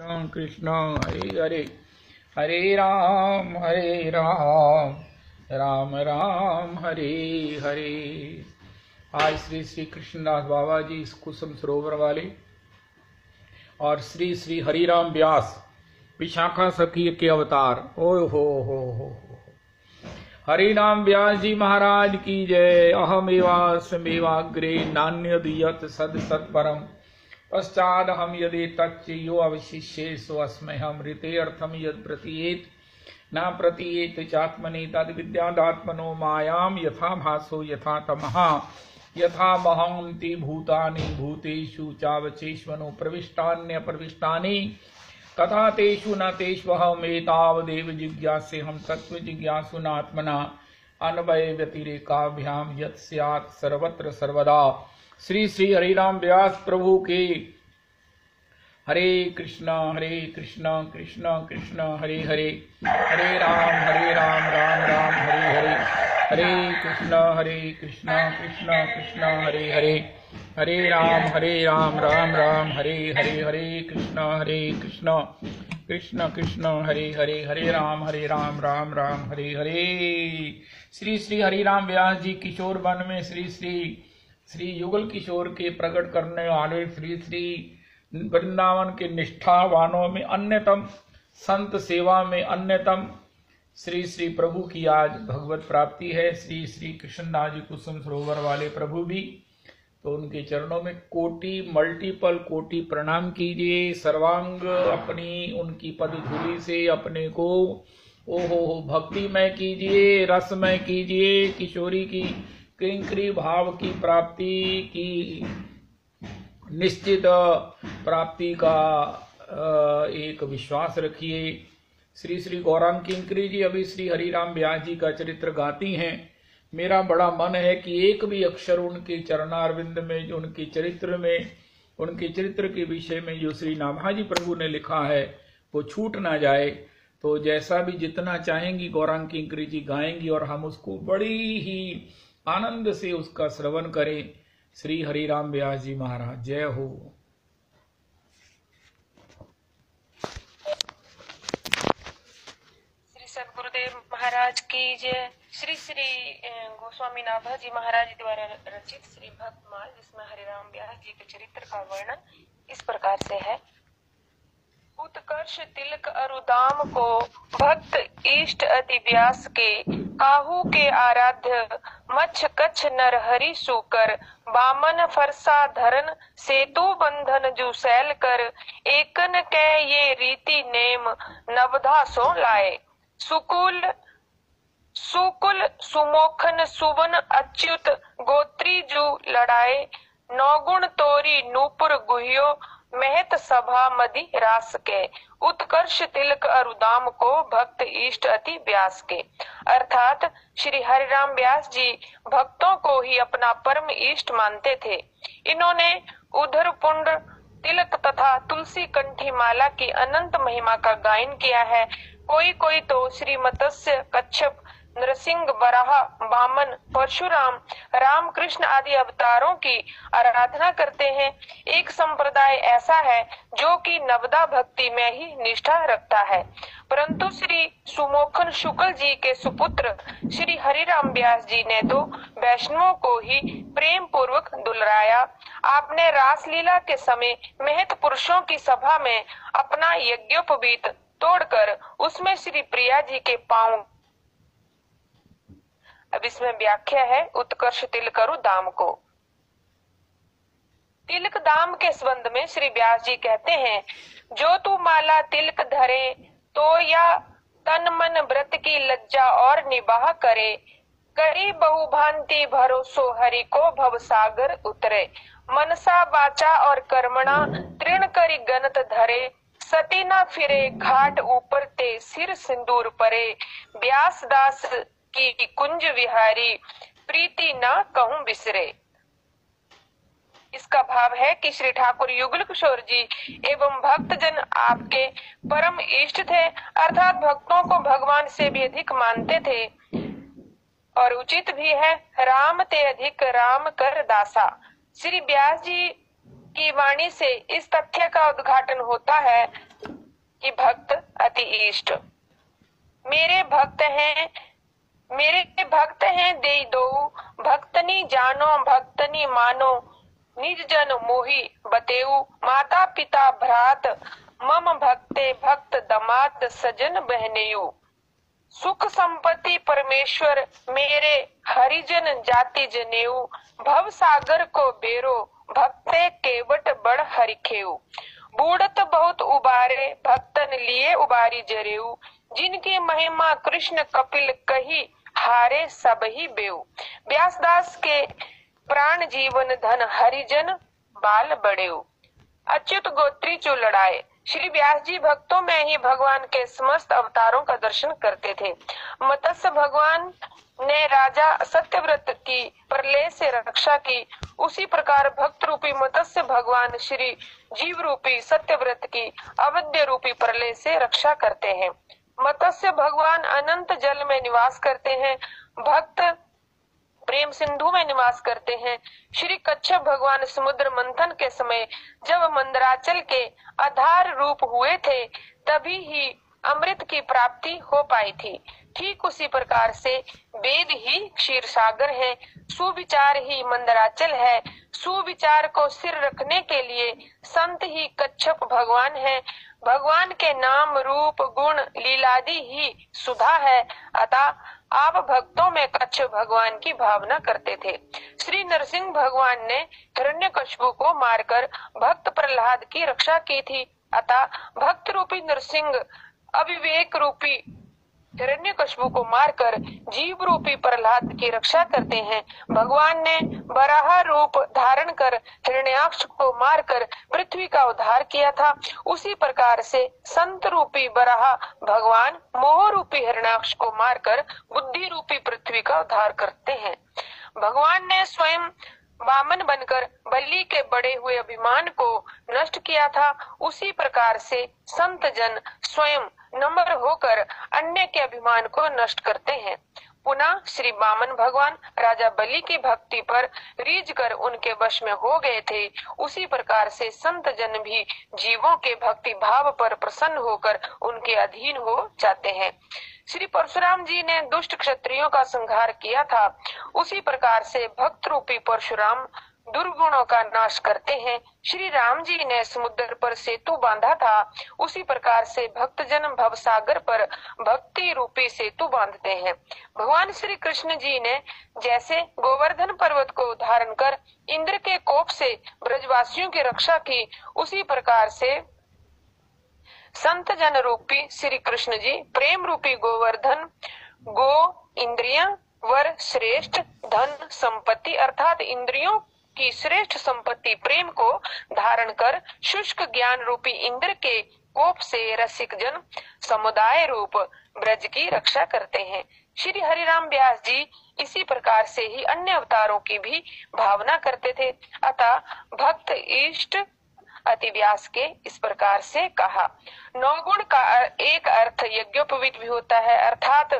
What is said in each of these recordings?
कृष्ण कृष्ण हरे हरे, हरे राम राम राम हरे हरे। आज श्री श्री कृष्णदास बाबा जी इस कुसुम सरोवर वाले और श्री श्री हरिराम व्यास विशाखा सखी के अवतार ओ हो। हरिनाम व्यास जी महाराज की जय। अहमेवास्मेवाग्रे नान्यदियत सद सत्परम पश्चाद हम यदि तच्चयो अवशिष्ये स्वस्मै हम ऋते अर्थम यद प्रतीयेत न प्रतीयेत चात्मनि तद विद्यादात्मनो मायाम यथा भासो यथा तमः यथा महांति भूतानि भूतेषु चावचेष्वनो प्रविष्टान्य प्रविष्टानि तथा तेषु न तेष्वहमेतावदेव जिज्ञासे हम तत्व जिज्ञासुनात्मना अन्वय व्यतिरेकाभ्याम यत् स्यात् सर्वत्र सर्वदा। श्री श्री हरिराम व्यास प्रभु के हरे कृष्ण कृष्ण कृष्ण हरे हरे, हरे राम राम हरे हरे, हरे कृष्ण कृष्ण हरे हरे, हरे राम राम हरे हरे, हरे कृष्ण कृष्ण हरे हरे, हरे राम राम हरे हरे। श्री श्री हरिराम व्यास जी किशोर वन में श्री युगल किशोर के प्रकट करने वाले श्री श्री वृंदावन के निष्ठावानों में अन्यतम, संत सेवा में अन्यतम श्री श्री प्रभु की आज भगवत प्राप्ति है। श्री श्री कृष्णदास जी कुसुम सरोवर वाले प्रभु भी, तो उनके चरणों में मल्टीपल कोटि प्रणाम कीजिए। सर्वांग अपनी उनकी पदधूलि से अपने को ओहो भक्तिमय कीजिए, रसमय कीजिए। किशोरी की किंकरी भाव की प्राप्ति की निश्चित प्राप्ति का एक विश्वास रखिए। श्री श्री गौरांग किंकरी जी अभी श्री हरिराम व्यास जी का चरित्र गाती हैं। मेरा बड़ा मन है कि एक भी अक्षर उनके चरणारविंद में, जो उनके चरित्र के विषय में जो श्री नाभाजी प्रभु ने लिखा है वो छूट ना जाए। तो जैसा भी जितना चाहेंगी गौरांग किंकरी जी गाएंगी और हम उसको बड़ी ही आनंद से उसका श्रवण करें। श्री हरिराम व्यास जी महाराज जय हो। श्री सद्गुरुदेव महाराज की जय। श्री श्री गोस्वामी नाभा जी महाराज द्वारा रचित श्री भक्तमाल, जिसमें हरिराम व्यास जी के चरित्र का वर्णन इस प्रकार से है। उत्कर्ष तिलक अरुदाम को भक्त इष्ट अति व्यास के, काहू के आराध्य मच्छ कच्छ नर हरि सुकर, बामन फरसा धरन सेतु बंधन जुसैल कर, एकन कै ये रीति नेम नवधा सो लाए, सुकुल सुमोखन सुवन अच्युत गोत्री जू लड़ाए, नौगुण तोरी नूपुर गुह्यो महत सभा मदि रास के, उत्कर्ष तिलक अरुदाम को भक्त इष्ट अति व्यास के। अर्थात श्री हरिराम व्यास जी भक्तों को ही अपना परम इष्ट मानते थे। इन्होंने उधर पुंड तिलक तथा तुलसी कंठी माला की अनंत महिमा का गायन किया है। कोई तो श्री मत्स्य कच्छप नरसिंह वराह वामन परशुराम रामकृष्ण आदि अवतारों की आराधना करते हैं। एक संप्रदाय ऐसा है जो कि नवदा भक्ति में ही निष्ठा रखता है। परंतु श्री सुमोखन शुक्ल जी के सुपुत्र श्री हरिराम व्यास जी ने तो वैष्णवों को ही प्रेम पूर्वक दुलराया। आपने रासलीला के समय महत पुरुषों की सभा में अपना यज्ञोपवीत तोड़कर उसमें श्री प्रिया जी के पांव। अब इसमें व्याख्या है उत्कर्ष तिलक दाम को। तिलक दाम के संबंध में श्री व्यास जी कहते हैं, जो तू माला तिलक धरे तो या तन मन व्रत की लज्जा और निबाह करे, करी बहुभांति भरोसो हरि को भव सागर उतरे, मनसा वाचा और कर्मणा तृण करी गनत धरे, सती न फिरे घाट ऊपर ते सिर सिंदूर परे, व्यास दास की कुंज विहारी प्रीति ना कहूं बिसरे। इसका भाव है कि श्री ठाकुर युगल किशोर जी एवं भक्त जन आपके परम इष्ट थे, अर्थात भक्तों को भगवान से भी अधिक मानते थे और उचित भी है। राम ते अधिक राम कर दासा। श्री व्यास जी की वाणी से इस तथ्य का उद्घाटन होता है कि भक्त अति इष्ट। मेरे भक्त हैं दे दो, भक्तनी जानो भक्तनी मानो, निज जन मोहि बतेऊ, माता पिता भ्रात मम भक्ते भक्त दमाद सजन बहनेयू। सुख संपत्ति परमेश्वर मेरे हरिजन जाति जनेऊ, भव सागर को बेरो भक्ते केवट बड़ हरिखेऊ। बूढ़त बहुत उबारे भक्तन लिए उबारी जरेऊ, जिनकी महिमा कृष्ण कपिल कही हारे सब ही बेऊ। व्यासदास के प्राण जीवन धन हरिजन बाल बड़ेऊ। अच्युत गोत्री जो लड़ाए। श्री व्यास जी भक्तों में ही भगवान के समस्त अवतारों का दर्शन करते थे। मत्स्य भगवान ने राजा सत्यव्रत की प्रलय से रक्षा की, उसी प्रकार भक्त रूपी मत्स्य भगवान श्री जीव रूपी सत्यव्रत की अवध्य रूपी प्रलय से रक्षा करते हैं। मत्स्य भगवान अनंत जल में निवास करते हैं, भक्त प्रेम सिंधु में निवास करते हैं। श्री कच्छप भगवान समुद्र मंथन के समय जब मंदराचल के आधार रूप हुए थे, तभी ही अमृत की प्राप्ति हो पाई थी। ठीक उसी प्रकार से वेद ही क्षीर सागर है, सुविचार ही मंदराचल है, सुविचार को सिर रखने के लिए संत ही कच्छप भगवान है। भगवान के नाम रूप गुण लीलादि ही सुधा है, अतः आप भक्तों में कच्छप भगवान की भावना करते थे। श्री नरसिंह भगवान ने हिरण्यकशिपु को मारकर भक्त प्रहलाद की रक्षा की थी, अतः भक्त रूपी नरसिंह अविवेक रूपी हिरण्यकशिपु को मारकर जीव रूपी प्रहलाद की रक्षा करते हैं। भगवान ने बराह रूप धारण कर हिरण्याक्ष को मारकर पृथ्वी का उद्धार किया था, उसी प्रकार से संत रूपी बराह भगवान मोह रूपी हिरण्याक्ष को मारकर बुद्धि रूपी पृथ्वी का उद्धार करते हैं। भगवान ने स्वयं वामन बनकर बलि के बढ़े हुए अभिमान को नष्ट किया था, उसी प्रकार से संत जन स्वयं नम्र होकर अन्य के अभिमान को नष्ट करते हैं। पुनः श्री वामन भगवान राजा बलि की भक्ति पर रीझ कर उनके वश में हो गए थे, उसी प्रकार से संत जन भी जीवों के भक्ति भाव पर प्रसन्न होकर उनके अधीन हो जाते हैं। श्री परशुराम जी ने दुष्ट क्षत्रियों का संहार किया था, उसी प्रकार से भक्त रूपी परशुराम दुर्गुणों का नाश करते हैं। श्री राम जी ने समुद्र पर सेतु बांधा था, उसी प्रकार से भक्तजन भवसागर पर भक्ति रूपी सेतु बांधते हैं। भगवान श्री कृष्ण जी ने जैसे गोवर्धन पर्वत को धारण कर इंद्र के कोप से ब्रजवासियों की रक्षा की, उसी प्रकार से संत जन रूपी श्री कृष्ण जी प्रेम रूपी गोवर्धन गो इंद्रियां वर श्रेष्ठ धन संपत्ति अर्थात इंद्रियों की श्रेष्ठ संपत्ति प्रेम को धारण कर शुष्क ज्ञान रूपी इंद्र के कोप से रसिक जन समुदाय रूप ब्रज की रक्षा करते हैं। श्री हरिराम व्यास जी इसी प्रकार से ही अन्य अवतारों की भी भावना करते थे, अतः भक्त इष्ट अति व्यास के इस प्रकार से कहा। नौगुण का एक अर्थ यज्ञोपवीत भी होता है, अर्थात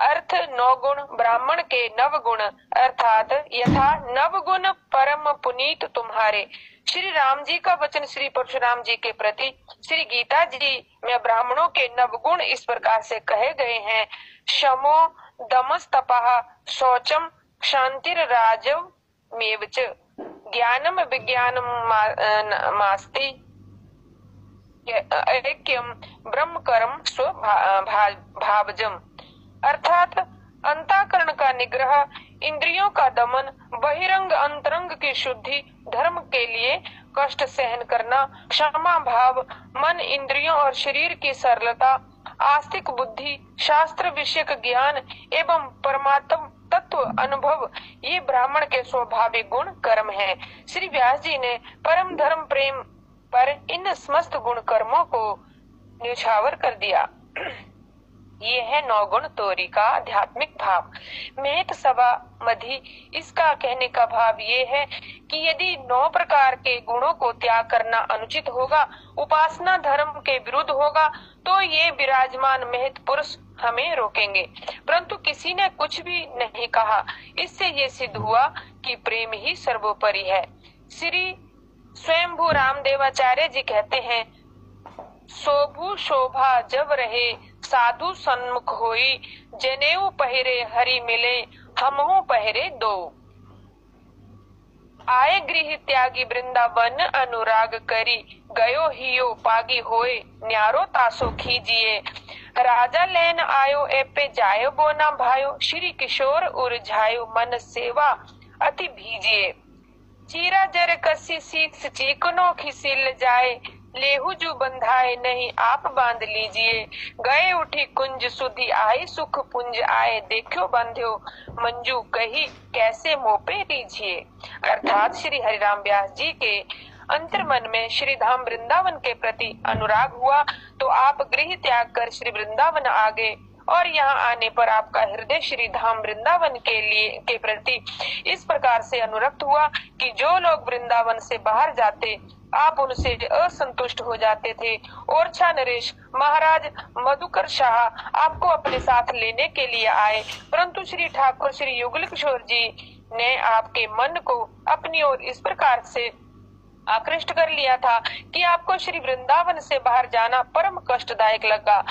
अर्थ नौगुण ब्राह्मण के नवगुण अर्थात यथा नवगुण परम पुनीत तुम्हारे। श्री राम जी का वचन श्री परशुराम जी के प्रति श्री गीता जी में ब्राह्मणों के नवगुण इस प्रकार से कहे गए हैं। शमो दमस तपः शौचम क्षांतिर राजव मेवच ज्ञानम विज्ञानम मास्ति ऐक्यम ब्रह्म कर्म स्व भावजम अर्थात अंतःकरण का निग्रह, इंद्रियों का दमन, बहिरंग अंतरंग की शुद्धि, धर्म के लिए कष्ट सहन करना, क्षमा भाव, मन इंद्रियों और शरीर की सरलता, आस्तिक बुद्धि, शास्त्र विषयक ज्ञान एवं परमात्म तत्व अनुभव, ये ब्राह्मण के स्वाभाविक गुण कर्म है। श्री व्यास जी ने परम धर्म प्रेम पर इन समस्त गुण कर्मों को न्यौछावर कर दिया। ये है नौगुण तोरी का आध्यात्मिक भाव। महत सभा मधि इसका कहने का भाव ये है कि यदि 9 प्रकार के गुणों को त्याग करना अनुचित होगा, उपासना धर्म के विरुद्ध होगा, तो ये विराजमान महत पुरुष हमें रोकेंगे, परंतु किसी ने कुछ भी नहीं कहा। इससे ये सिद्ध हुआ कि प्रेम ही सर्वोपरि है। श्री स्वयंभू रामदेवाचार्य जी कहते हैं, शोभु शोभा जब रहे साधु सन्मुख होई, जनेऊ पहिरे हरि मिले हमहु पहिरे दो। आए गृह त्यागी वृंदावन अनुराग करी, गयो हियो पागी होए न्यारो तासो खीजिए। राजा लैन आयो एपे जायो बोना भायो, श्री किशोर उरझायो मन सेवा अति भीजिए। चीरा जर कसी सीख चीकनो खिसिल जाए, लेहू जू बंधाए नहीं आप बांध लीजिए। गए उठी कुंज सुधी आई सुख पुंज आए, देखो बंध्यो मंजू कही कैसे मोपे लीजिए। अर्थात श्री हरिराम व्यास जी के अंतर्मन में श्री धाम वृंदावन के प्रति अनुराग हुआ तो आप गृह त्याग कर श्री वृंदावन आ गए, और यहाँ आने पर आपका हृदय श्री धाम वृंदावन के प्रति इस प्रकार से अनुरक्त हुआ कि जो लोग वृंदावन से बाहर जाते आप उनसे असंतुष्ट हो जाते थे। ओरछा नरेश महाराज मधुकर शाह आपको अपने साथ लेने के लिए आए, परंतु श्री ठाकुर श्री युगल किशोर जी ने आपके मन को अपनी ओर इस प्रकार से आकृष्ट कर लिया था कि आपको श्री वृंदावन से बाहर जाना परम कष्टदायक लगा।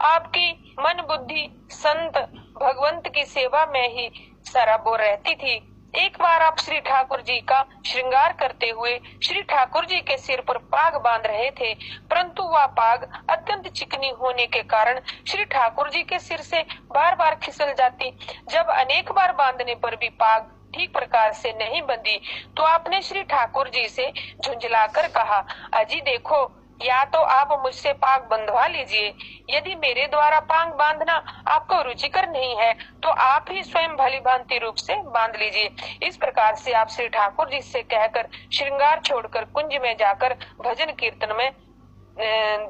आपकी मन बुद्धि संत भगवंत की सेवा में ही सराबोर रहती थी। एक बार आप श्री ठाकुर जी का श्रृंगार करते हुए श्री ठाकुर जी के सिर पर पाग बांध रहे थे, परंतु वह पाग अत्यंत चिकनी होने के कारण श्री ठाकुर जी के सिर से बार बार खिसल जाती। जब अनेक बार बांधने पर भी पाग ठीक प्रकार से नहीं बंधी तो आपने श्री ठाकुर जी से झुंझलाकर कहा, अजी देखो, या तो आप मुझसे पाग बंधवा लीजिए, यदि मेरे द्वारा पाग बांधना आपको रुचिकर नहीं है तो आप ही स्वयं भली भांति रूप से बांध लीजिए। इस प्रकार से आप श्री ठाकुर जी से कहकर श्रृंगार छोड़कर कुंज में जाकर भजन कीर्तन में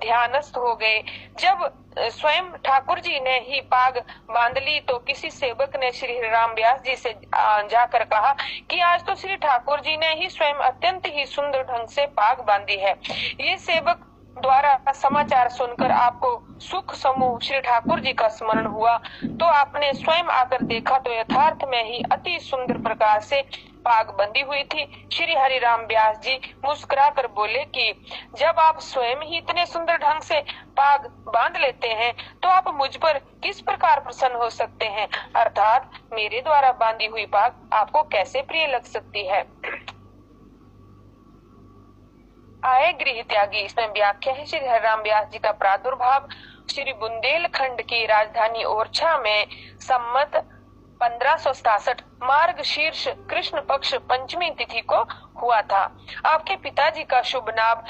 ध्यानस्थ हो गए। जब स्वयं ठाकुर जी ने ही पाग बांध ली तो किसी सेवक ने श्री राम व्यास जी से जाकर कहा कि आज तो श्री ठाकुर जी ने ही स्वयं अत्यंत ही सुंदर ढंग से पाग बांधी है। ये सेवक द्वारा समाचार सुनकर आपको सुख समूह श्री ठाकुर जी का स्मरण हुआ तो आपने स्वयं आकर देखा तो यथार्थ में ही अति सुंदर प्रकार से पाग बंधी हुई थी। श्री हरिराम व्यास जी मुस्कुरा कर बोले कि जब आप स्वयं ही इतने सुंदर ढंग से पाग बांध लेते हैं तो आप मुझ पर किस प्रकार प्रसन्न हो सकते हैं, अर्थात मेरे द्वारा बांधी हुई पाग आपको कैसे प्रिय लग सकती है। आए गृह त्यागी, इसमें व्याख्या है श्री हरिराम व्यास जी का प्रादुर्भाव श्री बुंदेलखंड की राजधानी ओरछा में संमत 1567 मार्ग शीर्ष कृष्ण पक्ष पंचमी तिथि को हुआ था। आपके पिताजी का शुभ नाम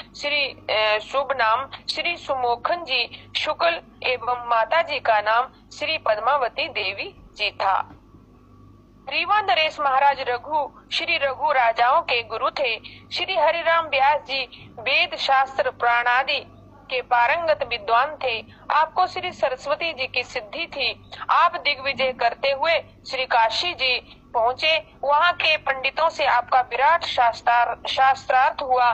श्री सुमोखन जी शुक्ल एवं माताजी का नाम श्री पद्मावती देवी जी था। रीवा नरेश महाराज श्री रघु राजाओं के गुरु थे। श्री हरिराम व्यास जी वेद शास्त्र प्राणादि के पारंगत विद्वान थे। आपको श्री सरस्वती जी की सिद्धि थी। आप दिग्विजय करते हुए श्री काशी जी पहुँचे। वहाँ के पंडितों से आपका विराट शास्त्रार्थ हुआ।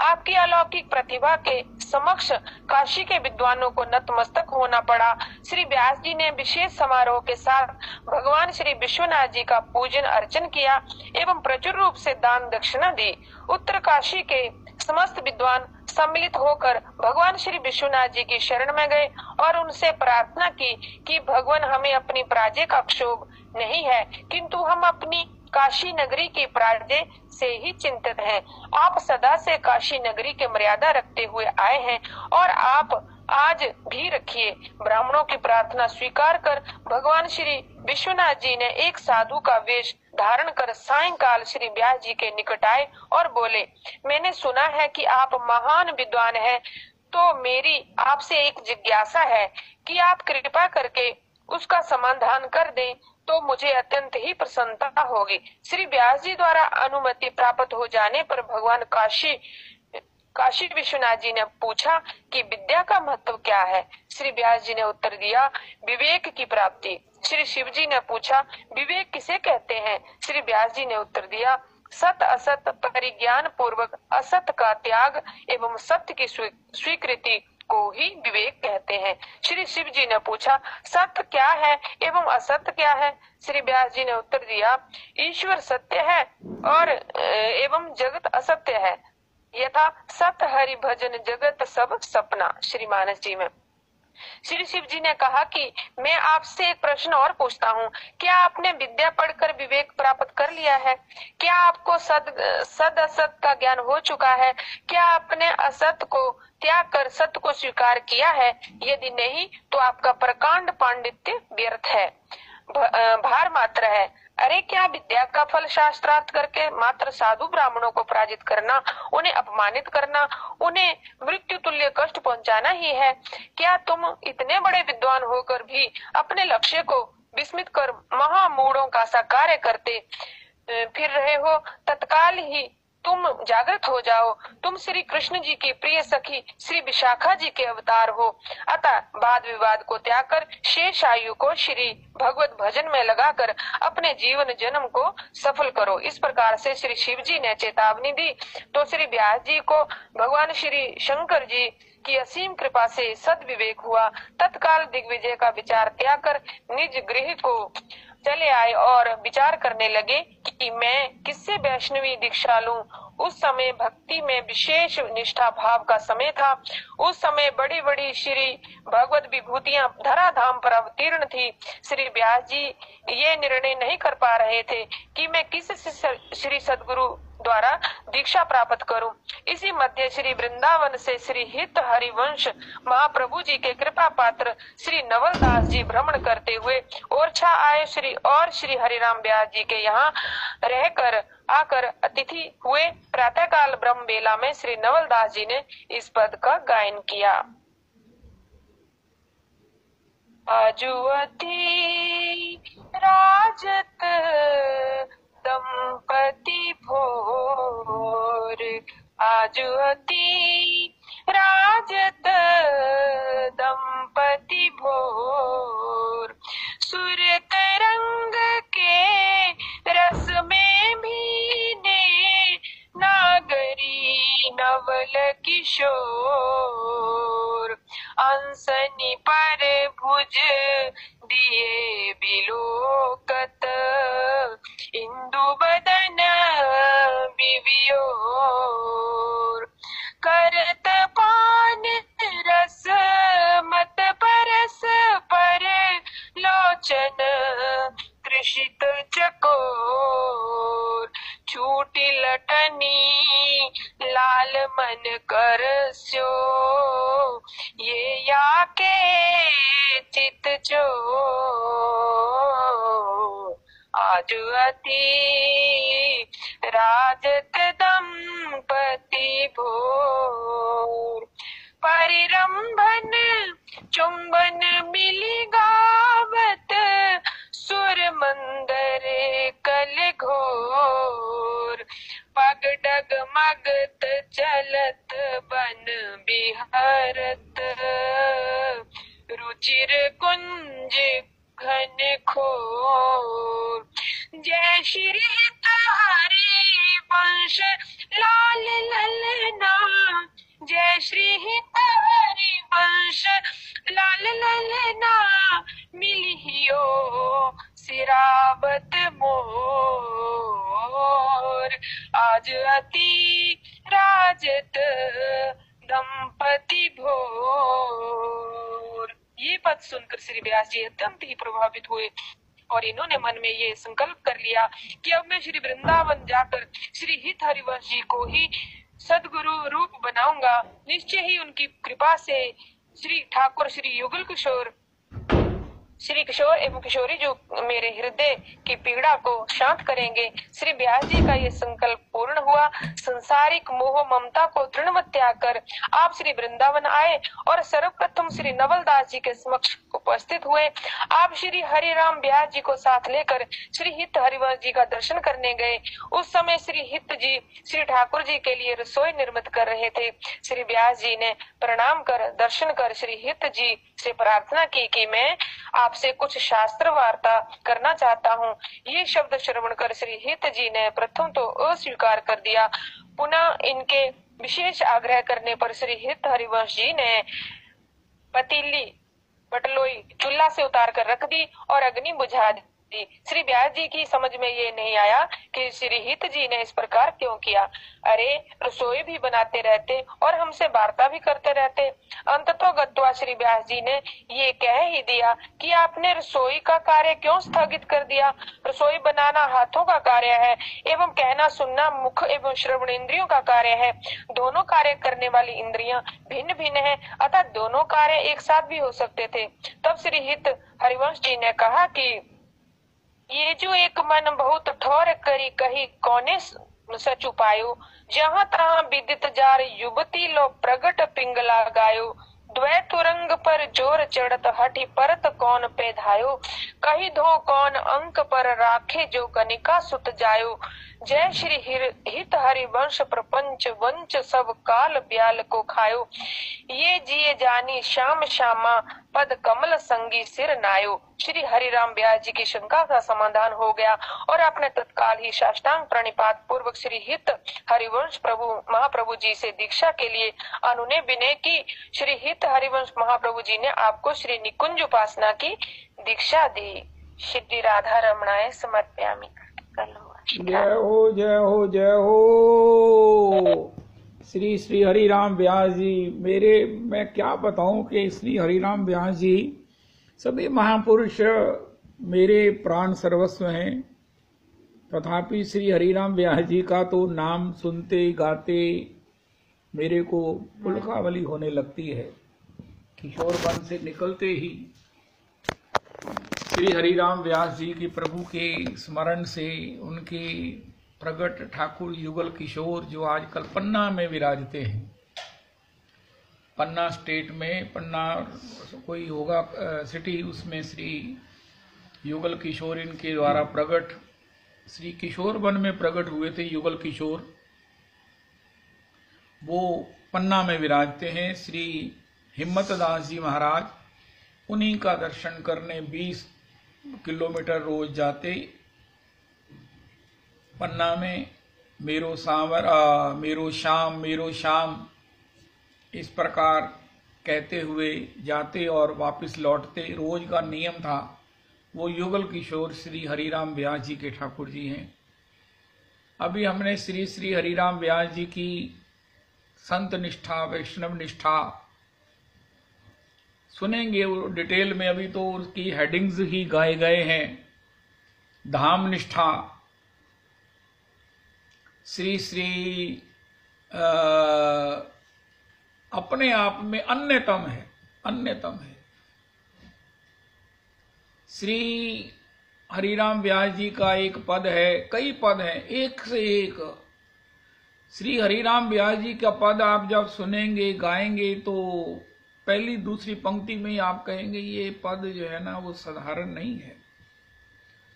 आपकी अलौकिक प्रतिभा के समक्ष काशी के विद्वानों को नतमस्तक होना पड़ा। श्री व्यास जी ने विशेष समारोह के साथ भगवान श्री विश्वनाथ जी का पूजन अर्चन किया एवं प्रचुर रूप से दान दक्षिणा दी। उत्तर काशी के समस्त विद्वान सम्मिलित होकर भगवान श्री विश्वनाथ जी की शरण में गए और उनसे प्रार्थना की कि भगवान हमें अपनी पराजय का क्षोभ नहीं है, किंतु हम अपनी काशी नगरी की पराजय से ही चिंतित हैं। आप सदा से काशी नगरी के मर्यादा रखते हुए आए हैं और आप आज भी रखिए। ब्राह्मणों की प्रार्थना स्वीकार कर भगवान श्री विश्वनाथ जी ने एक साधु का वेश धारण कर सायंकाल श्री व्यास जी के निकट आए और बोले, मैंने सुना है कि आप महान विद्वान हैं, तो मेरी आपसे एक जिज्ञासा है कि आप कृपा करके उसका समाधान कर दें तो मुझे अत्यंत ही प्रसन्नता होगी। श्री व्यास जी द्वारा अनुमति प्राप्त हो जाने पर भगवान काशी विश्वनाथ जी ने पूछा कि विद्या का महत्व क्या है। श्री व्यास जी ने उत्तर दिया, विवेक की प्राप्ति। श्री शिव जी ने पूछा, विवेक किसे कहते हैं? श्री व्यास जी ने उत्तर दिया, सत असत परिज्ञान पूर्वक असत का त्याग एवं सत्य की स्वीकृति को ही विवेक कहते हैं। श्री शिव जी ने पूछा, सत्य क्या है एवं असत्य क्या है? श्री व्यास जी ने उत्तर दिया, ईश्वर सत्य है और एवं जगत असत्य है। यथा सत हरि भजन जगत सब सपना। श्री मानस जी में श्री शिव जी ने कहा कि मैं आपसे एक प्रश्न और पूछता हूँ, क्या आपने विद्या पढ़कर विवेक प्राप्त कर लिया है? क्या आपको सद असत का ज्ञान हो चुका है? क्या आपने असत को त्याग कर सत्य को स्वीकार किया है? यदि नहीं तो आपका प्रकांड पांडित्य व्यर्थ है, भार मात्र है। अरे क्या विद्या का फल शास्त्रार्थ करके मात्र साधु ब्राह्मणों को पराजित करना, उन्हें अपमानित करना, उन्हें मृत्यु तुल्य कष्ट पहुंचाना ही है? क्या तुम इतने बड़े विद्वान होकर भी अपने लक्ष्य को विस्मित कर महामूढ़ों का सा कार्य करते फिर रहे हो? तत्काल ही तुम जागृत हो जाओ। तुम श्री कृष्ण जी की प्रिय सखी श्री विशाखा जी के अवतार हो। अतः वाद विवाद को त्याग कर शेष आयु को श्री भगवत भजन में लगाकर अपने जीवन जन्म को सफल करो। इस प्रकार से श्री शिव जी ने चेतावनी दी तो श्री व्यास जी को भगवान श्री शंकर जी की असीम कृपा से सद्विवेक हुआ। तत्काल दिग्विजय का विचार त्याग कर निज गृह को चले आए और विचार करने लगे कि मैं किससे वैष्णवी दीक्षा लूं। उस समय भक्ति में विशेष निष्ठा भाव का समय था। उस समय बड़ी बड़ी श्री भगवत विभूतियां धराधाम पर अवतीर्ण थी। श्री व्यास जी ये निर्णय नहीं कर पा रहे थे कि मैं किस श्री सद्गुरु द्वारा दीक्षा प्राप्त करूं। इसी मध्य श्री वृंदावन से श्री हित हरिवंश महाप्रभु जी के कृपा पात्र श्री नवलदास जी भ्रमण करते हुए ओरछा आए श्री हरिराम व्यास जी के यहाँ रहकर आकर अतिथि हुए। प्रातःकाल ब्रह्म बेला में श्री नवलदास जी ने इस पद का गायन किया। आजुअति राजत दंपति भोर, आजुअति राजत दंपति भोर, सुर तरंग के रस में भीने नागरी नवल किशोर, अंसनी पर भुज दिए बिलोकत इंदु बदन बिवियोर, करत पान रस मत परस पर लोचन कृषित चकोर, छूटी लटनी लाल मन कर स्यो, ये या के चित चो, आज अति राजत दंपति भोर, परिरंभन चुंबन मिली गावत सुर मंदर कल घोर, पग डग मगत चलत बन बिहरत रुचिर कुंज घन खोर, जय श्री हरि वंश लाल ललना, जय श्री हरि वंश लाल ललना, मिलियो सिरावत मोर, आज अति राजत दंपति भोर। ये पद सुनकर श्री व्यास जी अत्यंत ही प्रभावित हुए और इन्होंने मन में ये संकल्प कर लिया कि अब मैं श्री वृंदावन जाकर श्री हित हरिवंश जी को ही सदगुरु रूप बनाऊंगा। निश्चय ही उनकी कृपा से श्री ठाकुर श्री युगल किशोर श्री किशोर एवं किशोरी जो मेरे हृदय की पीड़ा को शांत करेंगे। श्री व्यास जी का ये संकल्प पूर्ण हुआ। संसारिक मोह ममता को तृणवत त्याग कर आप श्री वृंदावन आए और सर्वप्रथम श्री नवलदास जी के समक्ष उपस्थित हुए। आप श्री हरिराम व्यास जी को साथ लेकर श्री हित हरिवंश जी का दर्शन करने गए। उस समय श्री हित जी श्री ठाकुर जी के लिए रसोई निर्मित कर रहे थे। श्री व्यास जी ने प्रणाम कर दर्शन कर श्री हित जी से प्रार्थना की कि मैं आपसे कुछ शास्त्र वार्ता करना चाहता हूँ। ये शब्द श्रवण कर श्री हित जी ने प्रथम तो अस्वीकार कर दिया। पुनः इनके विशेष आग्रह करने पर श्री हित हरिवंश जी ने पतीली पटलोई चूल्हा से उतार कर रख दी और अग्नि बुझा दी। दी। श्री व्यास जी की समझ में ये नहीं आया कि श्री हित जी ने इस प्रकार क्यों किया। अरे रसोई भी बनाते रहते और हमसे वार्ता भी करते रहते। अंततः गत्वा श्री व्यास जी ने ये कह ही दिया कि आपने रसोई का कार्य क्यों स्थगित कर दिया। रसोई बनाना हाथों का कार्य है एवं कहना सुनना मुख एवं श्रवण इंद्रियों का कार्य है। दोनों कार्य करने वाली इंद्रियां भिन्न भिन्न है, अतः दोनों कार्य एक साथ भी हो सकते थे। तब श्री हित हरिवंश जी ने कहा कि ये जो एक मन बहुत ठोर करी कही कौने सच उपायो, जहाँ तहाँ विदित जार युवती लो प्रगट पिंगला गायो, द्वै तुरंग पर जोर चढ़त हठी परत कौन पे धायो, कही धो कौन अंक पर राखे जो कनिका सुत जायो, जय श्री हित हरिवंश प्रपंच वंच सब काल ब्याल को खायो, ये जिए जानी श्याम श्यामा पद कमल संगी सिर नायो। श्री हरिराम व्यास जी की शंका का समाधान हो गया और आपने तत्काल ही साष्टांग प्रणिपात पूर्वक श्री हित हरिवंश प्रभु महाप्रभु जी से दीक्षा के लिए अनुनय विनय की। श्री हित हरिवंश महाप्रभु जी ने आपको श्री निकुंज उपासना की दीक्षा दी। श्री राधा रमणाय समर्पयामि। जय हो जय हो जय हो। श्री श्री हरिराम व्यास जी, मैं क्या बताऊं कि श्री हरिराम व्यास जी सभी महापुरुष मेरे प्राण सर्वस्व हैं। तथापि श्री हरिराम व्यास जी का तो नाम सुनते गाते मेरे को पुलकावली होने लगती है। किशोर वन से निकलते ही श्री हरिराम व्यास जी के प्रभु के स्मरण से उनके प्रगट ठाकुर युगल किशोर जो आजकल पन्ना में विराजते हैं, पन्ना स्टेट में, पन्ना कोई होगा सिटी, उसमें श्री युगल किशोर इनके द्वारा प्रगट श्री किशोर वन में प्रकट हुए थे युगल किशोर, वो पन्ना में विराजते हैं। श्री हिम्मत दास जी महाराज, उन्हीं का दर्शन करने 20 किलोमीटर रोज जाते। पन्ना में मेरो शाम इस प्रकार कहते हुए जाते और वापस लौटते, रोज का नियम था। वो युगल किशोर श्री हरिराम व्यास जी के ठाकुर जी हैं। अभी हमने श्री श्री हरिराम व्यास जी की संत निष्ठा वैष्णव निष्ठा सुनेंगे वो डिटेल में, अभी तो उसकी हेडिंग्स ही गाए गए हैं। धाम निष्ठा श्री श्री अपने आप में अन्यतम है। श्री हरिराम व्यास जी का एक पद है, कई पद हैं, एक से एक। श्री हरिराम व्यास जी का पद आप जब सुनेंगे गाएंगे तो पहली दूसरी पंक्ति में ही आप कहेंगे ये पद जो है ना वो साधारण नहीं है।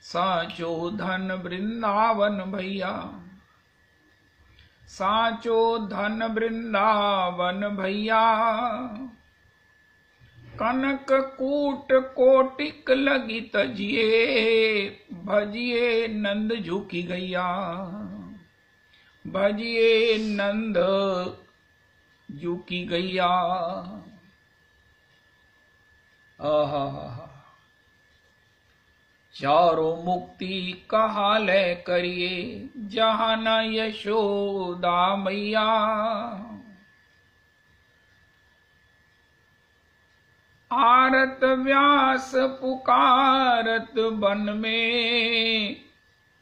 साचो धन वृंदावन भैया, साचो धन वृंदावन भैया, कनक कूट कोटिक लगी तजिए, भजिए नंद झुकी गैया, भजिए नंद झुकी गैया। चारों मुक्ति कहा ले करिए, जहां न यशोदा मैया, आरत व्यास पुकारत बन में,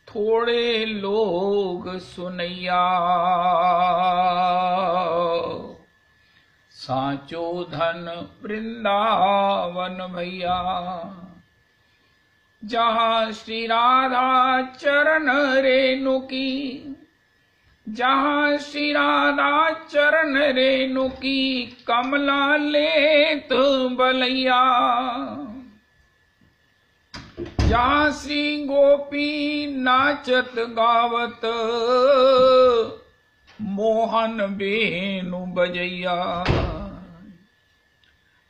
थोड़े लोग सुनैया। साचो धन वृंदावन भैया, जहाँ श्री राधा चरण रेणु की, जहाँ श्री राधा चरण रेणु की, कमला लेत बलैया। जहाँ श्री गोपी नाचत गावत, मोहन बेनु बजैया।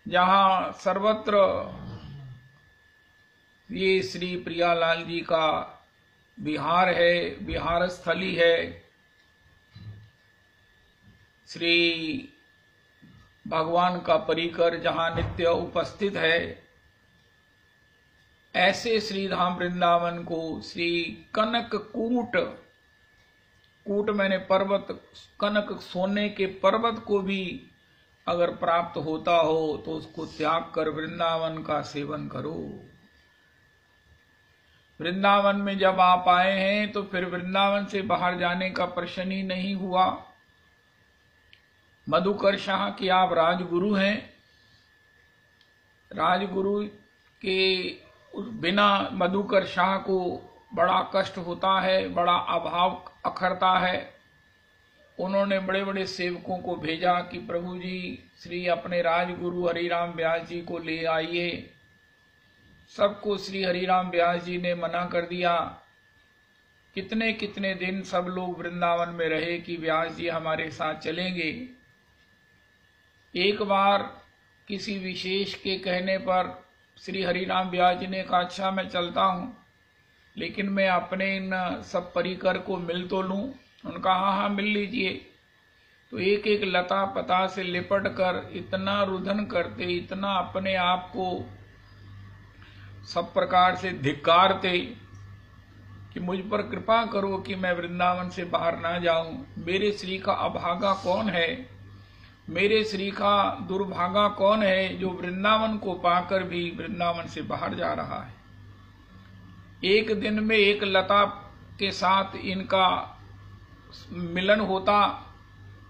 जहाँ सर्वत्र ये श्री प्रियालाल जी का विहार है, विहार स्थली है। श्री भगवान का परिकर जहाँ नित्य उपस्थित है, ऐसे श्री धाम वृंदावन को श्री कनक कूट मैंने पर्वत, कनक सोने के पर्वत को भी अगर प्राप्त होता हो तो उसको त्याग कर वृंदावन का सेवन करो। वृंदावन में जब आप आए हैं तो फिर वृंदावन से बाहर जाने का प्रश्न ही नहीं हुआ। मधुकर शाह की आप राजगुरु हैं, राजगुरु के बिना मधुकर शाह को बड़ा कष्ट होता है, बड़ा अभाव अखरता है। उन्होंने बड़े बड़े सेवकों को भेजा कि प्रभु जी श्री अपने राजगुरु हरिराम व्यास जी को ले आइए। सबको श्री हरिराम व्यास जी ने मना कर दिया। कितने कितने दिन सब लोग वृंदावन में रहे कि व्यास जी हमारे साथ चलेंगे। एक बार किसी विशेष के कहने पर श्री हरिराम व्यास जी ने कहा अच्छा मैं चलता हूँ, लेकिन मैं अपने इन सब परिकर को मिल तो लूं। उनका हाँ मिल लीजिए। तो एक एक लता पता से लिपट कर इतना रुदन करते, इतना अपने आप को सब प्रकार से धिक्कारते कि मुझ पर कृपा करो कि मैं वृंदावन से बाहर ना जाऊं। मेरे श्री का अभागा कौन है, मेरे श्री का दुर्भागा कौन है जो वृंदावन को पाकर भी वृंदावन से बाहर जा रहा है। एक दिन में एक लता के साथ इनका मिलन होता,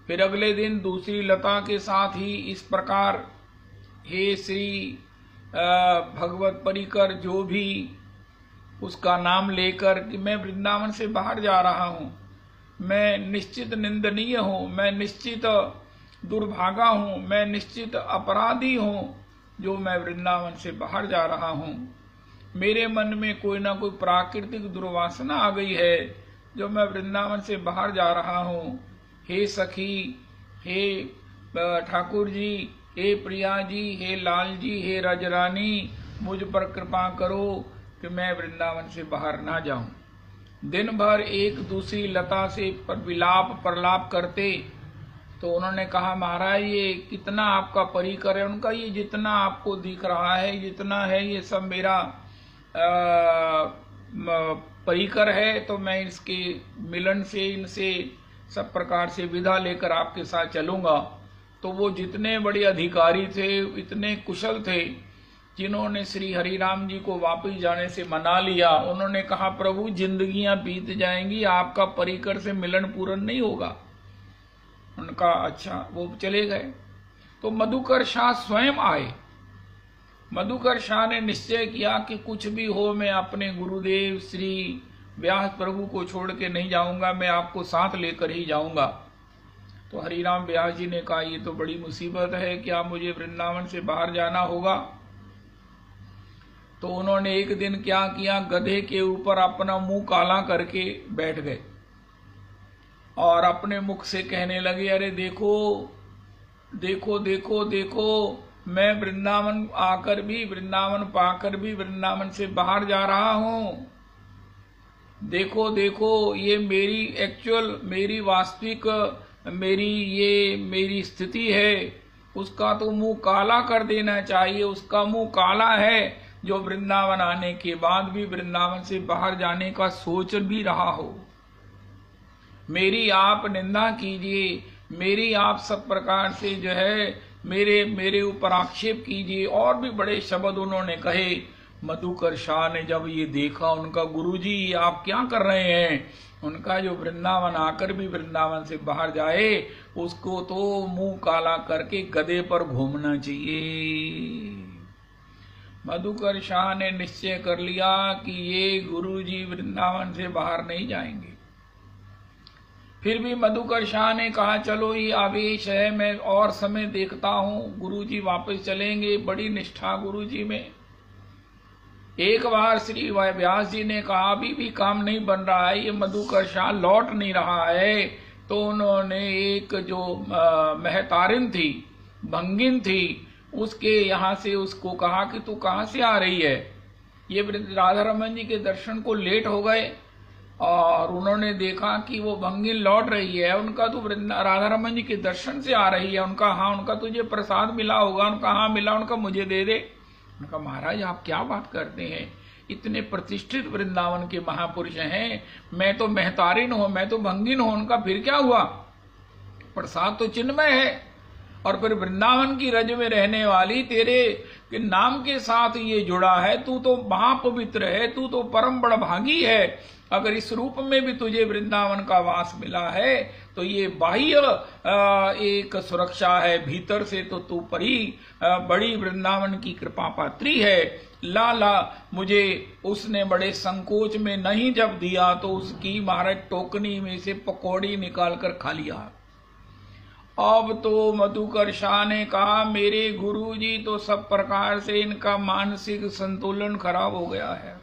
फिर अगले दिन दूसरी लता के साथ ही इस प्रकार हे श्री भगवत परिकर जो भी उसका नाम लेकर कि मैं वृंदावन से बाहर जा रहा हूं, मैं निश्चित निंदनीय हूं, मैं निश्चित दुर्भागा हूं, मैं निश्चित अपराधी हूं जो मैं वृंदावन से बाहर जा रहा हूं। मेरे मन में कोई ना कोई प्राकृतिक दुर्वासना आ गई है जो मैं वृंदावन से बाहर जा रहा हूँ। हे सखी, हे ठाकुर जी, हे प्रिया जी, हे लाल जी, हे रजरानी, मुझ पर कृपा करो कि मैं वृंदावन से बाहर ना जाऊं। दिन भर एक दूसरी लता से विलाप प्रलाप करते। तो उन्होंने कहा महाराज ये कितना आपका परिकर है। उनका ये जितना आपको दिख रहा है, जितना है ये सब मेरा परिकर है, तो मैं इसके मिलन से इनसे सब प्रकार से विदा लेकर आपके साथ चलूंगा। तो वो जितने बड़े अधिकारी थे, इतने कुशल थे, जिन्होंने श्री हरिराम जी को वापस जाने से मना लिया। उन्होंने कहा प्रभु जिंदगियां बीत जाएंगी, आपका परिकर से मिलन पूर्ण नहीं होगा। उनका अच्छा, वो चले गए। तो मधुकर शाह स्वयं आए। मधुकर शाह ने निश्चय किया कि कुछ भी हो मैं अपने गुरुदेव श्री व्यास प्रभु को छोड़ के नहीं जाऊंगा, मैं आपको साथ लेकर ही जाऊंगा। तो हरिराम व्यास जी ने कहा ये तो बड़ी मुसीबत है, क्या मुझे वृंदावन से बाहर जाना होगा। तो उन्होंने एक दिन क्या किया, गधे के ऊपर अपना मुंह काला करके बैठ गए और अपने मुख से कहने लगे अरे देखो देखो देखो देखो, मैं वृंदावन आकर भी, वृंदावन पाकर भी वृंदावन से बाहर जा रहा हूं। देखो देखो ये मेरी एक्चुअल, मेरी वास्तविक, मेरी स्थिति है। उसका तो मुंह काला कर देना चाहिए। उसका मुंह काला है जो वृंदावन आने के बाद भी वृंदावन से बाहर जाने का सोच भी रहा हो। मेरी आप निंदा कीजिए, मेरी आप सब प्रकार से जो है मेरे ऊपर आक्षेप कीजिए, और भी बड़े शब्द उन्होंने कहे। मधुकर शाह ने जब ये देखा, उनका गुरुजी आप क्या कर रहे हैं। उनका जो वृंदावन आकर भी वृंदावन से बाहर जाए उसको तो मुंह काला करके गधे पर घूमना चाहिए। मधुकर शाह ने निश्चय कर लिया कि ये गुरुजी वृंदावन से बाहर नहीं जाएंगे। फिर भी मधुकर शाह ने कहा चलो ये आवेश है, मैं और समय देखता हूँ, गुरुजी वापस चलेंगे। बड़ी निष्ठा गुरुजी में। एक बार श्री व्यास जी ने कहा अभी भी काम नहीं बन रहा है, ये मधुकर शाह लौट नहीं रहा है। तो उन्होंने एक जो महतारिन थी, भंगिन थी, उसके यहाँ से उसको कहा कि तू कहाँ से आ रही है। ये राधा रमन जी के दर्शन को लेट हो गए और उन्होंने देखा कि वो भंगिन लौट रही है। उनका तो राधा रमन जी के दर्शन से आ रही है। उनका हाँ, उनका तुझे प्रसाद मिला होगा। उनका हाँ मिला। उनका मुझे दे दे। उनका महाराज आप क्या बात करते हैं, इतने प्रतिष्ठित वृंदावन के महापुरुष हैं, मैं तो महतारिन हूं, मैं तो भंगिन हूं, उनका फिर क्या हुआ? प्रसाद तो चिन्मय है। और फिर वृंदावन की रज में रहने वाली तेरे के नाम के साथ ये जुड़ा है, तू तो महापवित्र है, तू तो परम बड़भागी है। अगर इस रूप में भी तुझे वृंदावन का वास मिला है तो ये बाह्य एक सुरक्षा है, भीतर से तो तू बड़ी वृंदावन की कृपा पात्री है। ला मुझे उसने बड़े संकोच में नहीं जब दिया तो उसकी महाराज टोकनी में से पकौड़ी निकालकर खा लिया। अब तो मधुकर शाह ने कहा, मेरे गुरुजी तो सब प्रकार से इनका मानसिक संतुलन खराब हो गया है,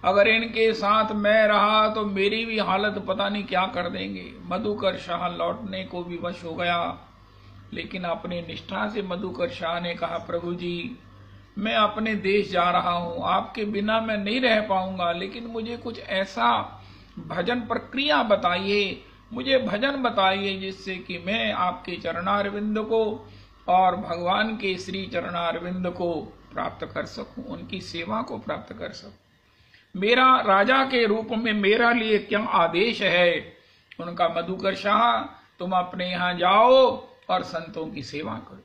अगर इनके साथ मैं रहा तो मेरी भी हालत पता नहीं क्या कर देंगे। मधुकर शाह लौटने को विवश हो गया, लेकिन अपनी निष्ठा से मधुकर शाह ने कहा, प्रभु जी मैं अपने देश जा रहा हूं, आपके बिना मैं नहीं रह पाऊंगा, लेकिन मुझे कुछ ऐसा भजन प्रक्रिया बताइए, मुझे भजन बताइए जिससे कि मैं आपके चरणारविंद को और भगवान के श्री चरणारविंद को प्राप्त कर सकूं, उनकी सेवा को प्राप्त कर सकूं। मेरा राजा के रूप में मेरा लिए क्या आदेश है? उनका मधुकर शाह, तुम अपने यहां जाओ और संतों की सेवा करो।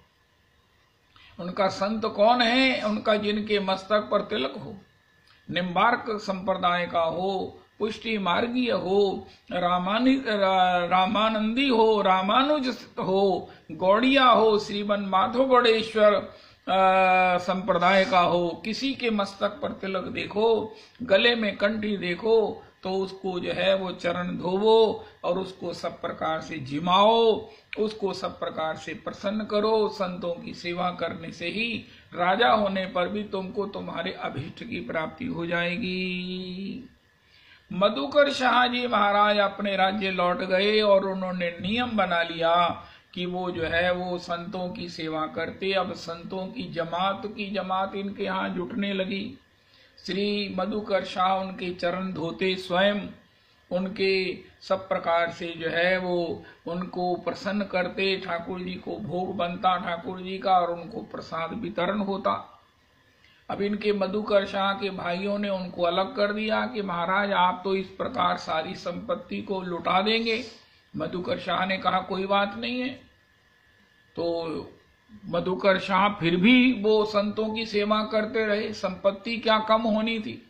उनका संत कौन है? उनका जिनके मस्तक पर तिलक हो, निम्बार्क संप्रदाय का हो, पुष्टि मार्गीय हो, रामानंदी हो, रामानुज हो, गौड़िया हो, श्रीमन माधोगढ़ेश्वर संप्रदाय का हो, किसी के मस्तक पर तिलक देखो, गले में कंठी देखो तो उसको जो है वो चरण धोवो और उसको सब प्रकार से जिमाओ, उसको सब प्रकार से प्रसन्न करो। संतों की सेवा करने से ही राजा होने पर भी तुमको तुम्हारे अभीष्ट की प्राप्ति हो जाएगी। मधुकर शाह जी महाराज अपने राज्य लौट गए और उन्होंने नियम बना लिया कि वो जो है वो संतों की सेवा करते। अब संतों की जमात इनके यहाँ जुटने लगी। श्री मधुकर शाह उनके चरण धोते, स्वयं उनके सब प्रकार से जो है वो उनको प्रसन्न करते, ठाकुर जी को भोग बनता ठाकुर जी का और उनको प्रसाद वितरण होता। अब इनके मधुकर शाह के भाइयों ने उनको अलग कर दिया कि महाराज आप तो इस प्रकार सारी संपत्ति को लुटा देंगे। मधुकर शाह ने कहा कोई बात नहीं है। तो मधुकर शाह फिर भी वो संतों की सेवा करते रहे, संपत्ति क्या कम होनी थी।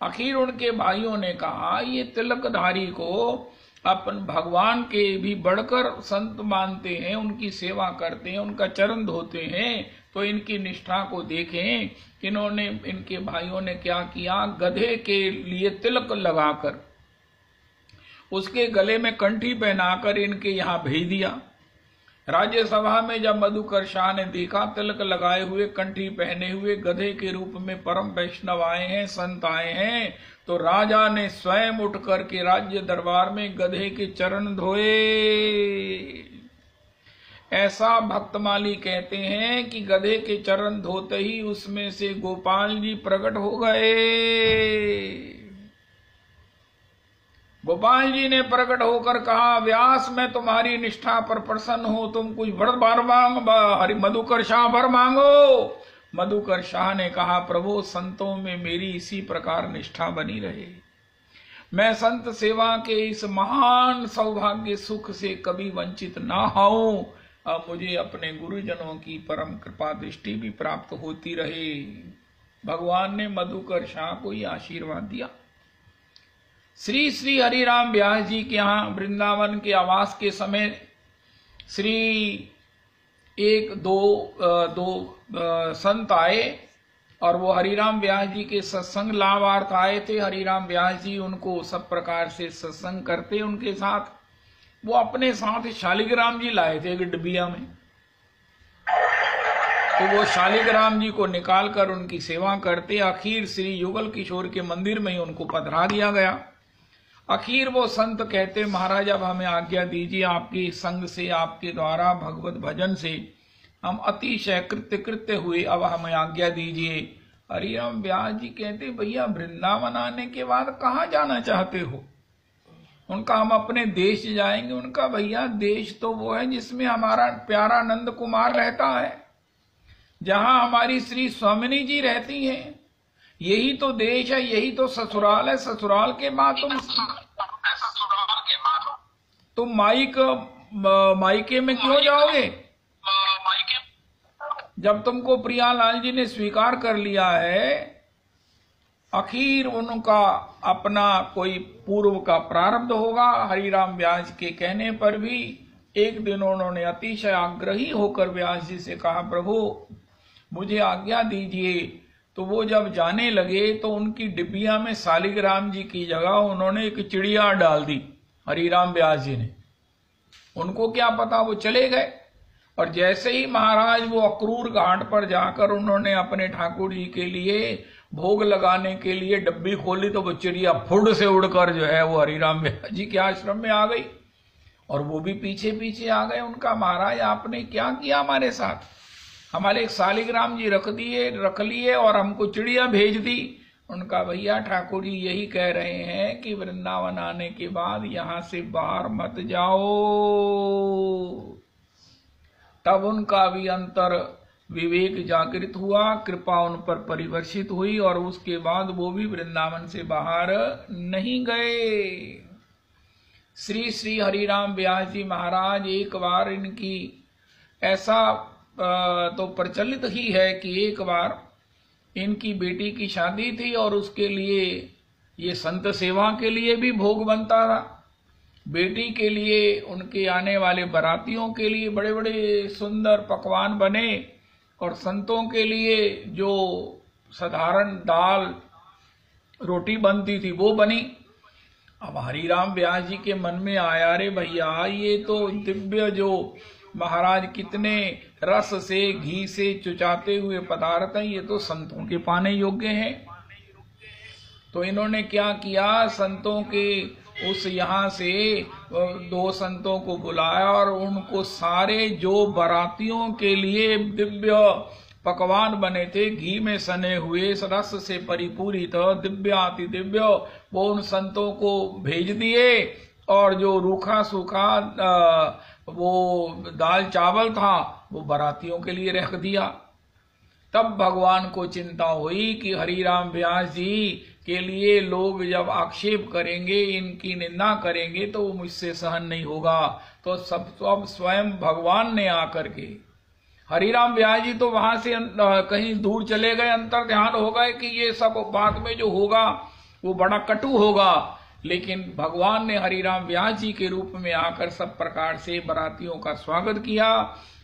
आखिर उनके भाइयों ने कहा ये तिलकधारी को अपन भगवान के भी बढ़कर संत मानते हैं, उनकी सेवा करते हैं, उनका चरण धोते हैं, तो इनकी निष्ठा को देखें। इन्होंने, इनके भाइयों ने क्या किया, गधे के लिए तिलक लगाकर उसके गले में कंठी पहनाकर इनके यहाँ भेज दिया। राज्यसभा में जब मधुकर शाह ने देखा तिलक लगाए हुए, कंठी पहने हुए, गधे के रूप में परम वैष्णव आए हैं, संत आए हैं, तो राजा ने स्वयं उठ करके राज्य दरबार में गधे के चरण धोए। ऐसा भक्तमाली कहते हैं कि गधे के चरण धोते ही उसमें से गोपाल जी प्रकट हो गए। गोपाल जी ने प्रकट होकर कहा, व्यास मैं तुम्हारी निष्ठा पर प्रसन्न हूं, तुम कुछ वर मांग, मधुकर शाह वर मांगो। मधुकर शाह ने कहा, प्रभु संतों में मेरी इसी प्रकार निष्ठा बनी रहे, मैं संत सेवा के इस महान सौभाग्य सुख से कभी वंचित ना हूं। अब मुझे अपने गुरुजनों की परम कृपा दृष्टि भी प्राप्त होती रहे। भगवान ने मधुकर शाह को ये आशीर्वाद दिया। श्री श्री हरिराम व्यास जी के यहाँ वृंदावन के आवास के समय श्री एक दो संत आए और वो हरिराम व्यास जी के सत्संग लाभार्थ आए थे। हरिराम व्यास जी उनको सब प्रकार से सत्संग करते उनके साथ। वो अपने साथ शालिग्राम जी लाए थे एक डिबिया में, तो वो शालिग्राम जी को निकालकर उनकी सेवा करते। आखिर श्री युगल किशोर के मंदिर में ही उनको पधरा दिया गया। आखिर वो संत कहते, महाराज अब हमें आज्ञा दीजिए, आपके संग से, आपके द्वारा भगवत भजन से हम अतिशय कृत्य हुए, अब हमें आज्ञा दीजिए। हरिराम व्यास जी कहते, भैया वृंदावन आने के बाद कहाँ जाना चाहते हो? उनका हम अपने देश जाएंगे। उनका भैया देश तो वो है जिसमें हमारा प्यारा नंद कुमार रहता है, जहां हमारी श्री स्वामिनी जी रहती हैं। यही तो देश है, यही तो ससुराल है। ससुराल के बाद तुम मायके में क्यों जाओगे? जब तुमको प्रियालाल जी ने स्वीकार कर लिया है, आखिर उनका अपना कोई पूर्व का प्रारब्ध होगा। हरिराम व्यास के कहने पर भी एक दिन उन्होंने अतिशय आग्रही होकर व्यास जी से कहा, प्रभु मुझे आज्ञा दीजिए। तो वो जब जाने लगे तो उनकी डिबिया में शालिग्राम जी की जगह उन्होंने एक चिड़िया डाल दी, हरिराम व्यास जी ने। उनको क्या पता, वो चले गए। और जैसे ही महाराज वो अक्रूर घाट पर जाकर उन्होंने अपने ठाकुर जी के लिए भोग लगाने के लिए डब्बी खोली, तो वो चिड़िया फुड़ से उड़कर जो है वो हरिराम व्यास जी के आश्रम में आ गई। और वो भी पीछे पीछे आ गए। उनका, महाराज आपने क्या किया हमारे साथ? हमारे एक शालिग्राम जी रख लिए और हमको चिड़िया भेज दी। उनका, भैया ठाकुर जी यही कह रहे हैं कि वृंदावन आने के बाद यहां से बाहर मत जाओ। तब उनका भी अंतर विवेक जागृत हुआ, कृपा उन पर परिवर्षित हुई और उसके बाद वो भी वृंदावन से बाहर नहीं गए। श्री श्री हरिराम व्यास जी महाराज, एक बार इनकी ऐसा तो प्रचलित ही है कि एक बार इनकी बेटी की शादी थी और उसके लिए ये संत सेवा के लिए भी भोग बनता था। बेटी के लिए, उनके आने वाले बारातियों के लिए बड़े बड़े सुंदर पकवान बने और संतों के लिए जो साधारण दाल रोटी बनती थी वो बनी। अब हरिराम व्यास जी के मन में आया, अरे भैया ये तो दिव्य जो महाराज कितने रस से घी से चुचाते हुए पदार्थ हैं, ये तो संतों के पाने योग्य हैं। तो इन्होंने क्या किया, संतों के उस यहाँ से 2 संतों को बुलाया और उनको सारे जो बारातियों के लिए दिव्य पकवान बने थे, घी में सने हुए, रस से परिपूरित, दिव्य अति दिव्य, वो उन संतों को भेज दिए। और जो रूखा सूखा वो दाल चावल था वो बारातियों के लिए रख दिया। तब भगवान को चिंता हुई कि हरिराम व्यास जी के लिए लोग जब आक्षेप करेंगे, इनकी निंदा करेंगे तो वो मुझसे सहन नहीं होगा। तो सब स्वयं भगवान ने आकर के, हरिराम व्यास जी तो वहां से कहीं दूर चले गए, अंतर ध्यान हो गए कि ये सब बाद में जो होगा वो बड़ा कटु होगा। लेकिन भगवान ने हरिराम व्यास जी के रूप में आकर सब प्रकार से बारातियों का स्वागत किया,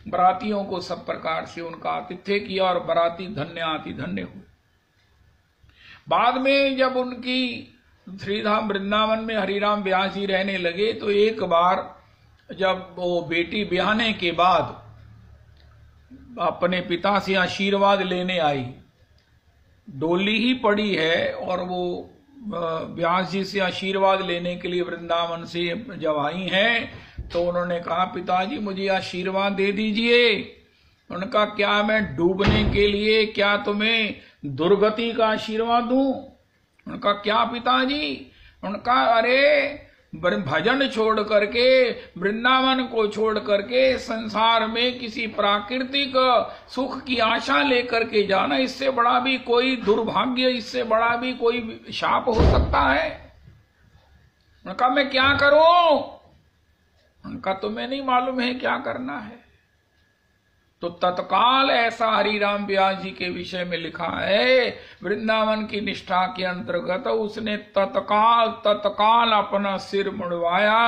बारातियों को सब प्रकार से उनका आतिथ्य किया और बाराती धन्य अति धन्य हुए। बाद में जब उनकी श्रीधाम वृंदावन में हरिराम व्यास जी रहने लगे तो एक बार जब वो बेटी ब्याहने के बाद अपने पिता से आशीर्वाद लेने आई, डोली ही पड़ी है और वो व्यास जी से आशीर्वाद लेने के लिए वृंदावन से जब आई हैं तो उन्होंने कहा, पिताजी मुझे आशीर्वाद दे दीजिए। उनका, क्या मैं डूबने के लिए क्या तुम्हें दुर्गति का आशीर्वाद दूं? उनका, क्या पिताजी? उनका, अरे भजन छोड़ करके, वृंदावन को छोड़ करके संसार में किसी प्राकृतिक सुख की आशा लेकर के जाना, इससे बड़ा भी कोई दुर्भाग्य, इससे बड़ा भी कोई शाप हो सकता है? उनका, मैं क्या करूं? उनका, तुम्हें नहीं मालूम है क्या करना है? तो तत्काल ऐसा हरिराम व्यास जी के विषय में लिखा है, वृंदावन की निष्ठा के अंतर्गत उसने तत्काल अपना सिर मुड़वाया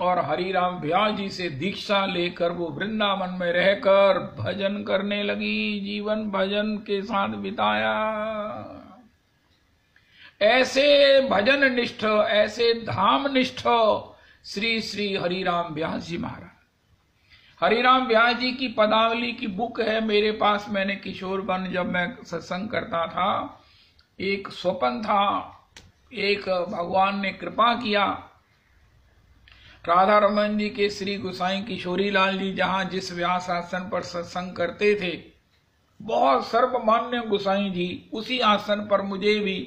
और हरिराम व्यास जी से दीक्षा लेकर वो वृंदावन में रहकर भजन करने लगी, जीवन भजन के साथ बिताया। ऐसे भजन निष्ठ, ऐसे धाम निष्ठ श्री श्री हरिराम व्यास जी महाराज। हरिराम व्यास जी की पदावली की बुक है मेरे पास। मैंने किशोरवन जब मैं सत्संग करता था, एक स्वप्न था, एक भगवान ने कृपा किया, राधा रमन जी के श्री गोसाई किशोरी लाल जी जहां जिस व्यास आसन पर सत्संग करते थे, बहुत सर्वमान्य गोसाई जी, उसी आसन पर मुझे भी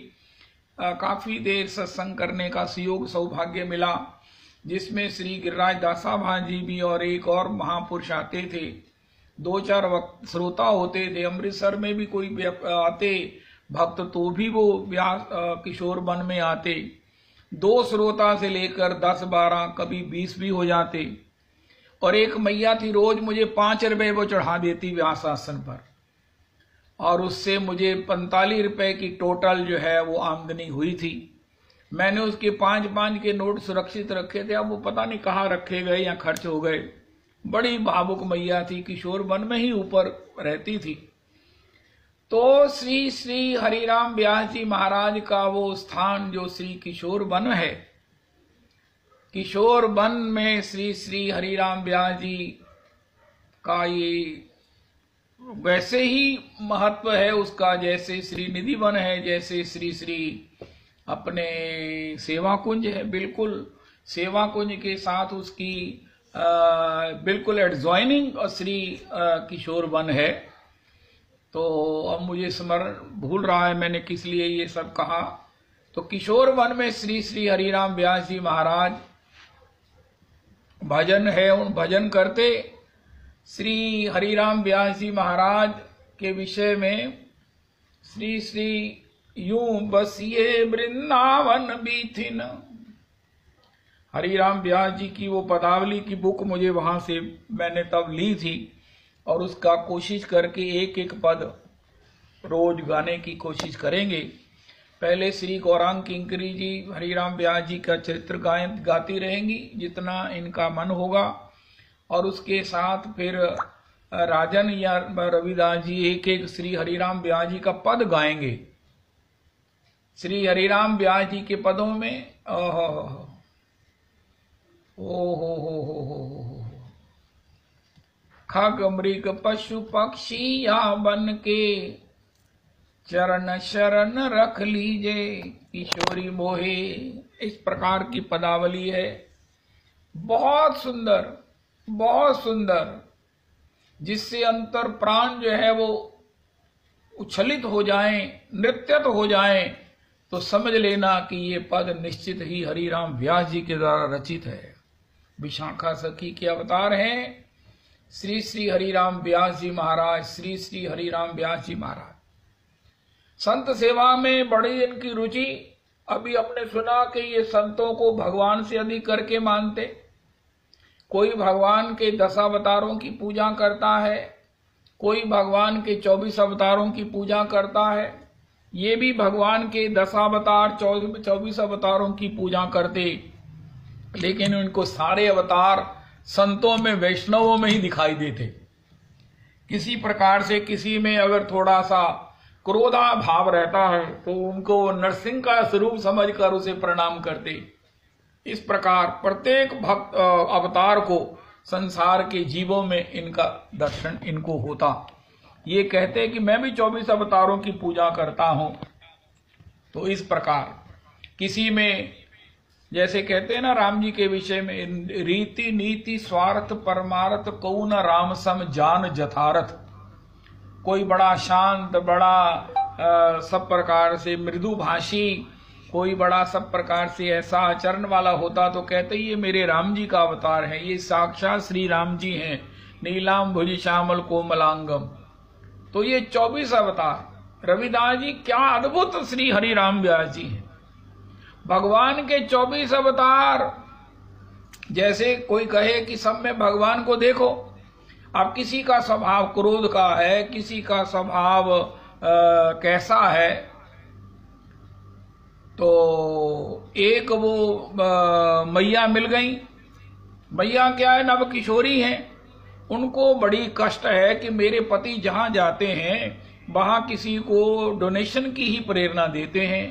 काफी देर सत्संग करने का सुयोग सौभाग्य मिला, जिसमें श्री गिरिराज दासा भान जी भी और एक और महापुरुष आते थे। 2-4 श्रोता होते थे। अमृतसर में भी कोई आते भक्त तो भी वो व्यास किशोर वन में आते, 2 श्रोता से लेकर 10-12 कभी 20 भी हो जाते। और एक मैया थी, रोज मुझे 5 रुपए वो चढ़ा देती व्यास आसन पर, और उससे मुझे 45 रुपए की टोटल जो है वो आमदनी हुई थी। मैंने उसके 5-5 के नोट सुरक्षित रखे थे, अब वो पता नहीं कहाँ रखे गए या खर्च हो गए। बड़ी भावुक मैया थी, किशोर वन में ही ऊपर रहती थी। तो श्री श्री हरिराम व्यास जी महाराज का वो स्थान जो श्री किशोर वन है, किशोर वन में श्री श्री हरिराम व्यास जी का ये वैसे ही महत्व है उसका, जैसे श्री निधि वन है, जैसे श्री श्री अपने सेवा कुंज है। बिल्कुल सेवा कुंज के साथ उसकी बिल्कुल एडजॉइनिंग श्री किशोर वन है। तो अब मुझे स्मरण भूल रहा है मैंने किस लिए ये सब कहा। तो किशोर वन में श्री श्री हरिराम व्यास जी महाराज भजन है, उन भजन करते श्री हरिराम व्यास जी महाराज के विषय में श्री श्री यूं बसिए वृंदावन बीथिन। हरिराम व्यास जी की वो पदावली की बुक मुझे वहां से मैंने तब ली थी, और उसका कोशिश करके एक एक पद रोज गाने की कोशिश करेंगे। पहले श्री गौरांग किंकरी जी हरिराम व्यास जी का चरित्र गाती रहेंगी जितना इनका मन होगा, और उसके साथ फिर राजन या रविदास जी एक एक श्री हरिराम व्यास जी का पद गाएंगे। श्री हरिराम व्यास जी के पदों में खग मृग पशु पक्षी या बन के चरण शरण रख लीजे किशोरी मोहे। इस प्रकार की पदावली है, बहुत सुंदर, बहुत सुंदर, जिससे अंतर प्राण जो है वो उछलित हो जाएं, नृत्यत हो जाएं, तो समझ लेना कि ये पद निश्चित ही हरिराम व्यास जी के द्वारा रचित है। विशाखा सखी के अवतार हैं श्री श्री हरिराम व्यास जी महाराज, श्री श्री हरिराम व्यास जी महाराज। संत सेवा में बड़ी इनकी रुचि। अभी हमने सुना कि ये संतों को भगवान से अधिक करके मानते। कोई भगवान के 10 अवतारों की पूजा करता है, कोई भगवान के 24 अवतारों की पूजा करता है। ये भी भगवान के 10 अवतार 24 अवतारों की पूजा करते, लेकिन उनको सारे अवतार संतों में, वैष्णवों में ही दिखाई देते। किसी प्रकार से किसी में अगर थोड़ा सा क्रोधा भाव रहता है तो उनको नरसिंह का स्वरूप समझकर उसे प्रणाम करते। इस प्रकार प्रत्येक भक्त अवतार को संसार के जीवों में इनका दर्शन इनको होता। ये कहते कि मैं भी 24 अवतारों की पूजा करता हूं। तो इस प्रकार किसी में, जैसे कहते हैं ना राम जी के विषय में, रीति नीति स्वार्थ परमार्थ कौ न राम सम जान जथारथ। कोई बड़ा शांत, बड़ा सब प्रकार से मृदु भाषी, कोई बड़ा सब प्रकार से ऐसा आचरण वाला होता तो कहते ये मेरे राम जी का अवतार है, ये साक्षात श्री राम जी हैं, नीलाम भुज श्यामल कोमलांगम। तो ये 24 अवतार रविदास जी क्या अद्भुत श्री हरिराम व्यास जी हैं। भगवान के 24 अवतार, जैसे कोई कहे कि सब में भगवान को देखो। अब किसी का स्वभाव क्रोध का है, किसी का स्वभाव कैसा है, तो एक वो मैया मिल गई। मैया क्या है, नव किशोरी हैं, उनको बड़ी कष्ट है कि मेरे पति जहां जाते हैं वहां किसी को डोनेशन की ही प्रेरणा देते हैं।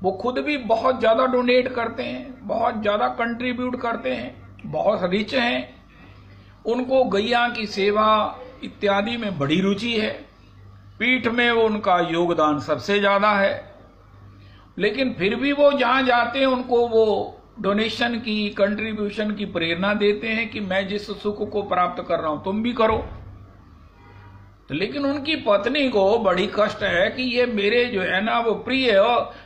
वो खुद भी बहुत ज्यादा डोनेट करते हैं, बहुत ज्यादा कंट्रीब्यूट करते हैं, बहुत रिच हैं। उनको गैया की सेवा इत्यादि में बड़ी रुचि है, पीठ में वो उनका योगदान सबसे ज्यादा है। लेकिन फिर भी वो जहां जाते हैं उनको वो डोनेशन की, कंट्रीब्यूशन की प्रेरणा देते हैं कि मैं जिस सुख को प्राप्त कर रहा हूं तुम भी करो। तो लेकिन उनकी पत्नी को बड़ी कष्ट है कि ये मेरे जो है ना वो प्रिय,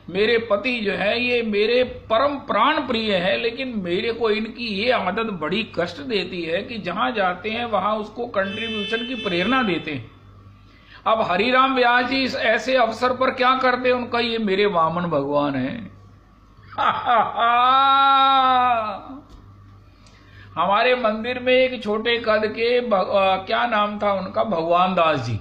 मेरे पति जो है ये मेरे परम प्राण प्रिय है, लेकिन मेरे को इनकी ये आदत बड़ी कष्ट देती है कि जहां जाते हैं वहां उसको कंट्रीब्यूशन की प्रेरणा देते हैं। अब हरिराम व्यास जी ऐसे अवसर पर क्या करते, उनका ये मेरे वामन भगवान है। हमारे मंदिर में एक छोटे कद के क्या नाम था उनका, भगवान दास जी,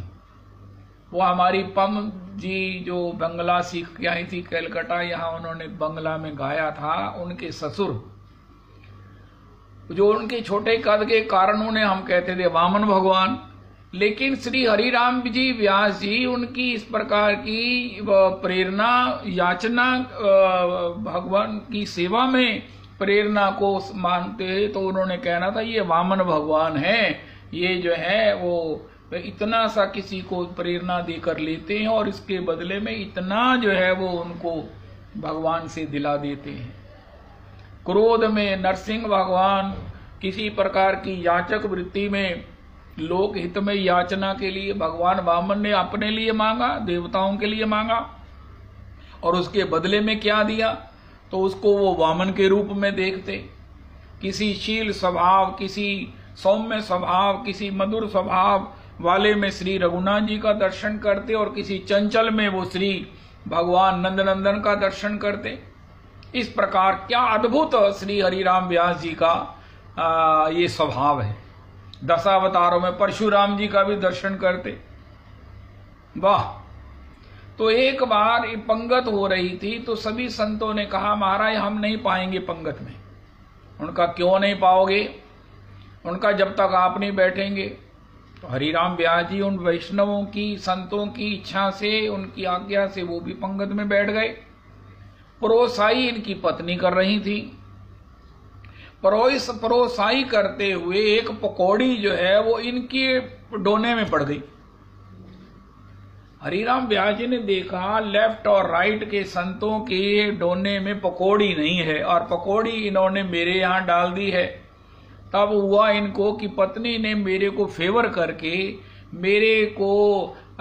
वो हमारी पम जी जो बंगला सीख के आई थी कलकत्ता, यहाँ उन्होंने बंगला में गाया था, उनके ससुर जो उनके छोटे कद के कारण उन्हें हम कहते थे वामन भगवान। लेकिन श्री हरिराम जी व्यास जी उनकी इस प्रकार की प्रेरणा याचना भगवान की सेवा में प्रेरणा को मानते, तो उन्होंने कहना था ये वामन भगवान है, ये जो है वो इतना सा किसी को प्रेरणा देकर लेते हैं और इसके बदले में इतना जो है वो उनको भगवान से दिला देते हैं। क्रोध में नरसिंह भगवान, किसी प्रकार की याचक वृत्ति में, लोक हित में याचना के लिए भगवान वामन ने अपने लिए मांगा, देवताओं के लिए मांगा, और उसके बदले में क्या दिया, तो उसको वो वामन के रूप में देखते। किसी शील स्वभाव, किसी सौम्य स्वभाव, किसी मधुर स्वभाव वाले में श्री रघुनाथ जी का दर्शन करते और किसी चंचल में वो श्री भगवान नंदनंदन का दर्शन करते। इस प्रकार क्या अद्भुत श्री हरिराम व्यास जी का ये स्वभाव है। दशावतारों में परशुराम जी का भी दर्शन करते। वाह। तो एक बार पंगत हो रही थी तो सभी संतों ने कहा महाराज हम नहीं पाएंगे पंगत में। उनका क्यों नहीं पाओगे, उनका जब तक आप नहीं बैठेंगे। तो हरिराम व्यास जी उन वैष्णवों की, संतों की इच्छा से, उनकी आज्ञा से वो भी पंगत में बैठ गए। परोसाई इनकी पत्नी कर रही थी। परोसाई करते हुए एक पकौड़ी जो है वो इनके डोने में पड़ गई। हरिराम व्यास जी ने देखा लेफ्ट और राइट के संतों के डोने में पकौड़ी नहीं है और पकौड़ी इन्होंने मेरे यहां डाल दी है। तब हुआ इनको कि पत्नी ने मेरे को फेवर करके मेरे को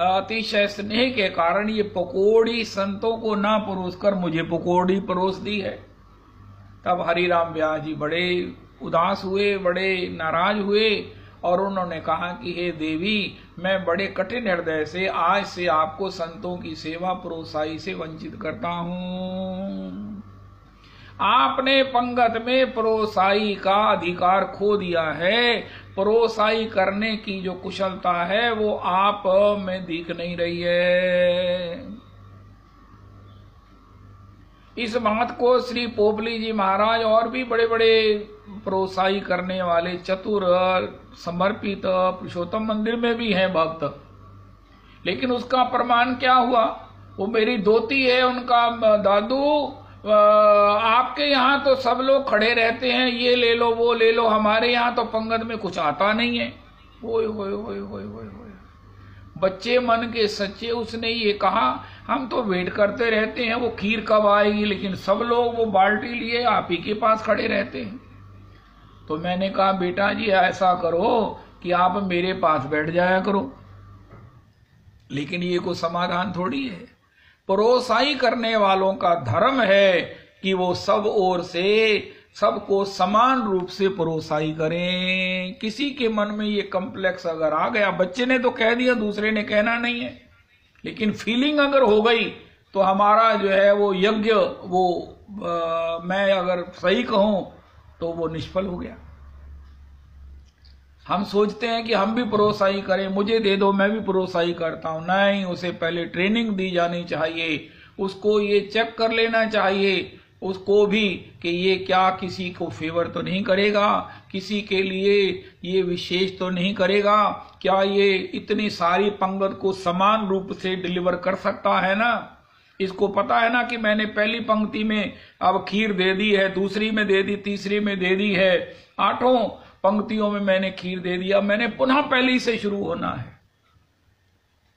अतिशय स्नेह के कारण ये पकौड़ी संतों को ना परोस कर मुझे पकौड़ी परोस दी है। तब हरिराम व्यास जी बड़े उदास हुए, बड़े नाराज हुए और उन्होंने कहा कि हे देवी, मैं बड़े कठिन हृदय से आज से आपको संतों की सेवा परोसाई से वंचित करता हूं। आपने पंगत में परोसाई का अधिकार खो दिया है। परोसाई करने की जो कुशलता है वो आप में दिख नहीं रही है। इस बात को श्री पोपली जी महाराज और भी बड़े बड़े परोसाई करने वाले चतुर समर्पित पुरुषोत्तम मंदिर में भी हैं भक्त, लेकिन उसका प्रमाण क्या हुआ, वो मेरी दोती है उनका दादू आपके यहाँ तो सब लोग खड़े रहते हैं, ये ले लो वो ले लो, हमारे यहाँ तो पंगत में कुछ आता नहीं है। ओए होए होए होए होए होए। बच्चे मन के सच्चे उसने ये कहा, हम तो वेट करते रहते हैं वो खीर कब आएगी, लेकिन सब लोग वो बाल्टी लिए आप ही के पास खड़े रहते हैं। तो मैंने कहा बेटा जी ऐसा करो कि आप मेरे पास बैठ जाया करो। लेकिन ये कोई समाधान थोड़ी है। परोसाई करने वालों का धर्म है कि वो सब ओर से सबको समान रूप से परोसाई करें। किसी के मन में ये कॉम्प्लेक्स अगर आ गया, बच्चे ने तो कह दिया दूसरे ने कहना नहीं है, लेकिन फीलिंग अगर हो गई तो हमारा जो है वो यज्ञ वो मैं अगर सही कहूं तो वो निष्फल हो गया। हम सोचते हैं कि हम भी परोसाई करें, मुझे दे दो मैं भी परोसाई करता हूं। नहीं, उसे पहले ट्रेनिंग दी जानी चाहिए, उसको ये चेक कर लेना चाहिए उसको भी कि ये क्या किसी को फेवर तो नहीं करेगा, किसी के लिए ये विशेष तो नहीं करेगा, क्या ये इतनी सारी पंगत को समान रूप से डिलीवर कर सकता है ना। इसको पता है ना कि मैंने पहली पंक्ति में अब खीर दे दी है, दूसरी में दे दी, तीसरी में दे दी है, 8 पंक्तियों में मैंने खीर दे दिया, मैंने पुनः पहली से शुरू होना है।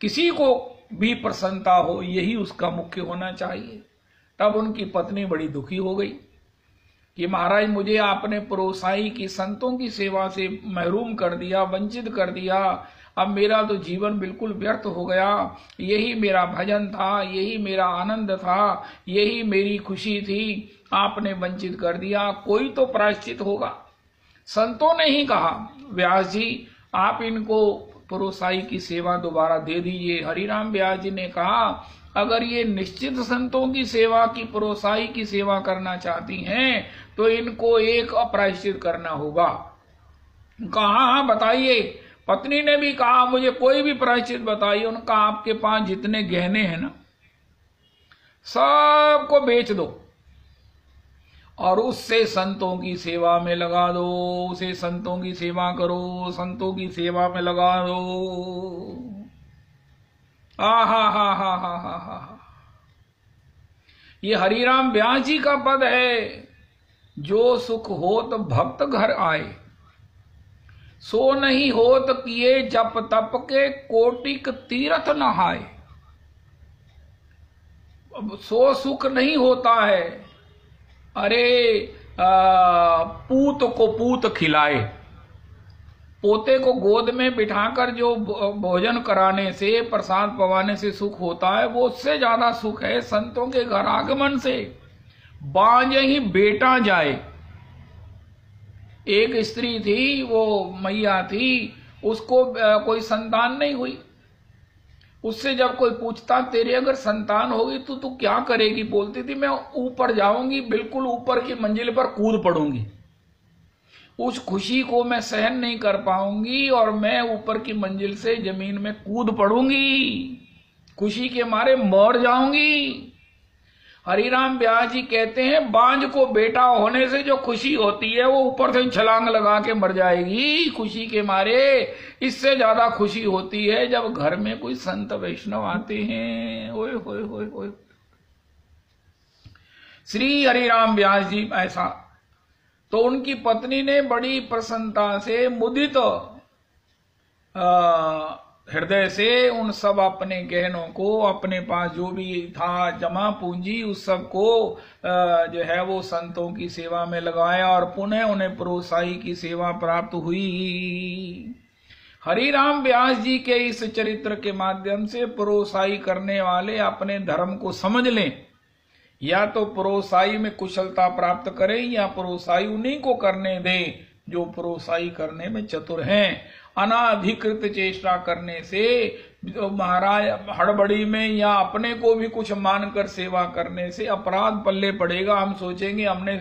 किसी को भी प्रसन्नता हो यही उसका मुख्य होना चाहिए। तब उनकी पत्नी बड़ी दुखी हो गई कि महाराज मुझे आपने परोसाई की संतों की सेवा से महरूम कर दिया, वंचित कर दिया, अब मेरा तो जीवन बिल्कुल व्यर्थ हो गया। यही मेरा भजन था, यही मेरा आनंद था, यही मेरी खुशी थी, आपने वंचित कर दिया, कोई तो प्रायश्चित होगा। संतों ने ही कहा व्यास जी आप इनको परोसाई की सेवा दोबारा दे दीजिए। हरिराम व्यास जी ने कहा अगर ये निश्चित संतों की सेवा की परोसाई की सेवा करना चाहती हैं तो इनको एक अपरायश्चित करना होगा। कहा हाँ बताइए। पत्नी ने भी कहा मुझे कोई भी प्रायश्चित बताइए। उनका आपके पास जितने गहने हैं ना सबको बेच दो और उससे संतों की सेवा में लगा दो, उसे संतों की सेवा करो, संतों की सेवा में लगा दो। हा हा हा हा हा हा हा। ये हरिराम व्यास जी का पद है। जो सुख होत भक्त घर आए, सो नहीं होत किए जप तप के कोटिक तीर्थ नहाए। सो सुख नहीं होता है। अरे पूत को पूत खिलाए, पोते को गोद में बिठाकर जो भोजन कराने से, प्रसाद पवाने से सुख होता है, वो उससे ज्यादा सुख है संतों के घर आगमन से। बांझ ही बेटा जाए। एक स्त्री थी, वो मैया थी, उसको कोई संतान नहीं हुई। उससे जब कोई पूछता तेरी अगर संतान होगी तो तू क्या करेगी, बोलती थी मैं ऊपर जाऊंगी, बिल्कुल ऊपर की मंजिल पर कूद पड़ूंगी। उस खुशी को मैं सहन नहीं कर पाऊंगी और मैं ऊपर की मंजिल से जमीन में कूद पड़ूंगी, खुशी के मारे मर जाऊंगी। हरिराम व्यास जी कहते हैं बांझ को बेटा होने से जो खुशी होती है वो ऊपर से छलांग लगा के मर जाएगी खुशी के मारे। इससे ज्यादा खुशी होती है जब घर में कोई संत वैष्णव आते हैं। ओए होए होए होए। श्री हरिराम व्यास जी ऐसा। तो उनकी पत्नी ने बड़ी प्रसन्नता से मुदित हृदय से उन सब अपने गहनों को, अपने पास जो भी था जमा पूंजी, उस सब को जो है वो संतों की सेवा में लगाया और पुनः उन्हें परोसाई की सेवा प्राप्त हुई। हरिराम व्यास जी के इस चरित्र के माध्यम से परोसाई करने वाले अपने धर्म को समझ लें, या तो परोसाई में कुशलता प्राप्त करें या परोसाई उन्हीं को करने दें जो परोसाई करने में चतुर हैं। अनाधिकृत चेष्टा करने से महाराज हड़बड़ी में या अपने को भी कुछ मानकर सेवा करने से अपराध पल्ले पड़ेगा। हम सोचेंगे हमने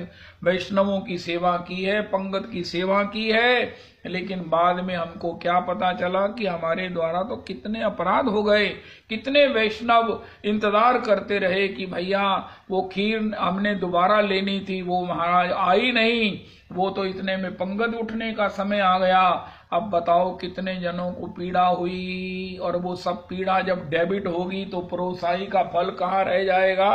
वैष्णवों की सेवा की है, पंगत की सेवा की है, लेकिन बाद में हमको क्या पता चला कि हमारे द्वारा तो कितने अपराध हो गए। कितने वैष्णव इंतजार करते रहे कि भैया वो खीर हमने दोबारा लेनी थी, वो महाराज आई नहीं, वो तो इतने में पंगत उठने का समय आ गया। अब बताओ कितने जनों को पीड़ा हुई, और वो सब पीड़ा जब डेबिट होगी तो परोसाई का फल कहाँ रह जाएगा।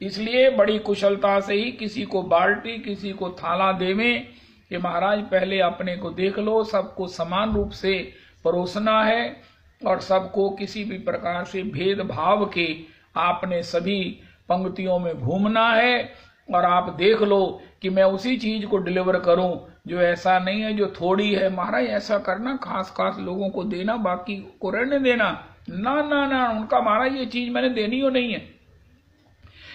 इसलिए बड़ी कुशलता से ही किसी को बाल्टी, किसी को थाला देवें कि महाराज पहले अपने को देख लो, सबको समान रूप से परोसना है और सबको किसी भी प्रकार से भेदभाव के आपने सभी पंक्तियों में घूमना है। और आप देख लो कि मैं उसी चीज को डिलीवर करूं जो ऐसा नहीं है जो थोड़ी है। महाराज ऐसा करना, खास खास लोगों को देना, बाकी को रहने देना, ना ना ना, उनका महाराज ये चीज मैंने देनी हो नहीं है,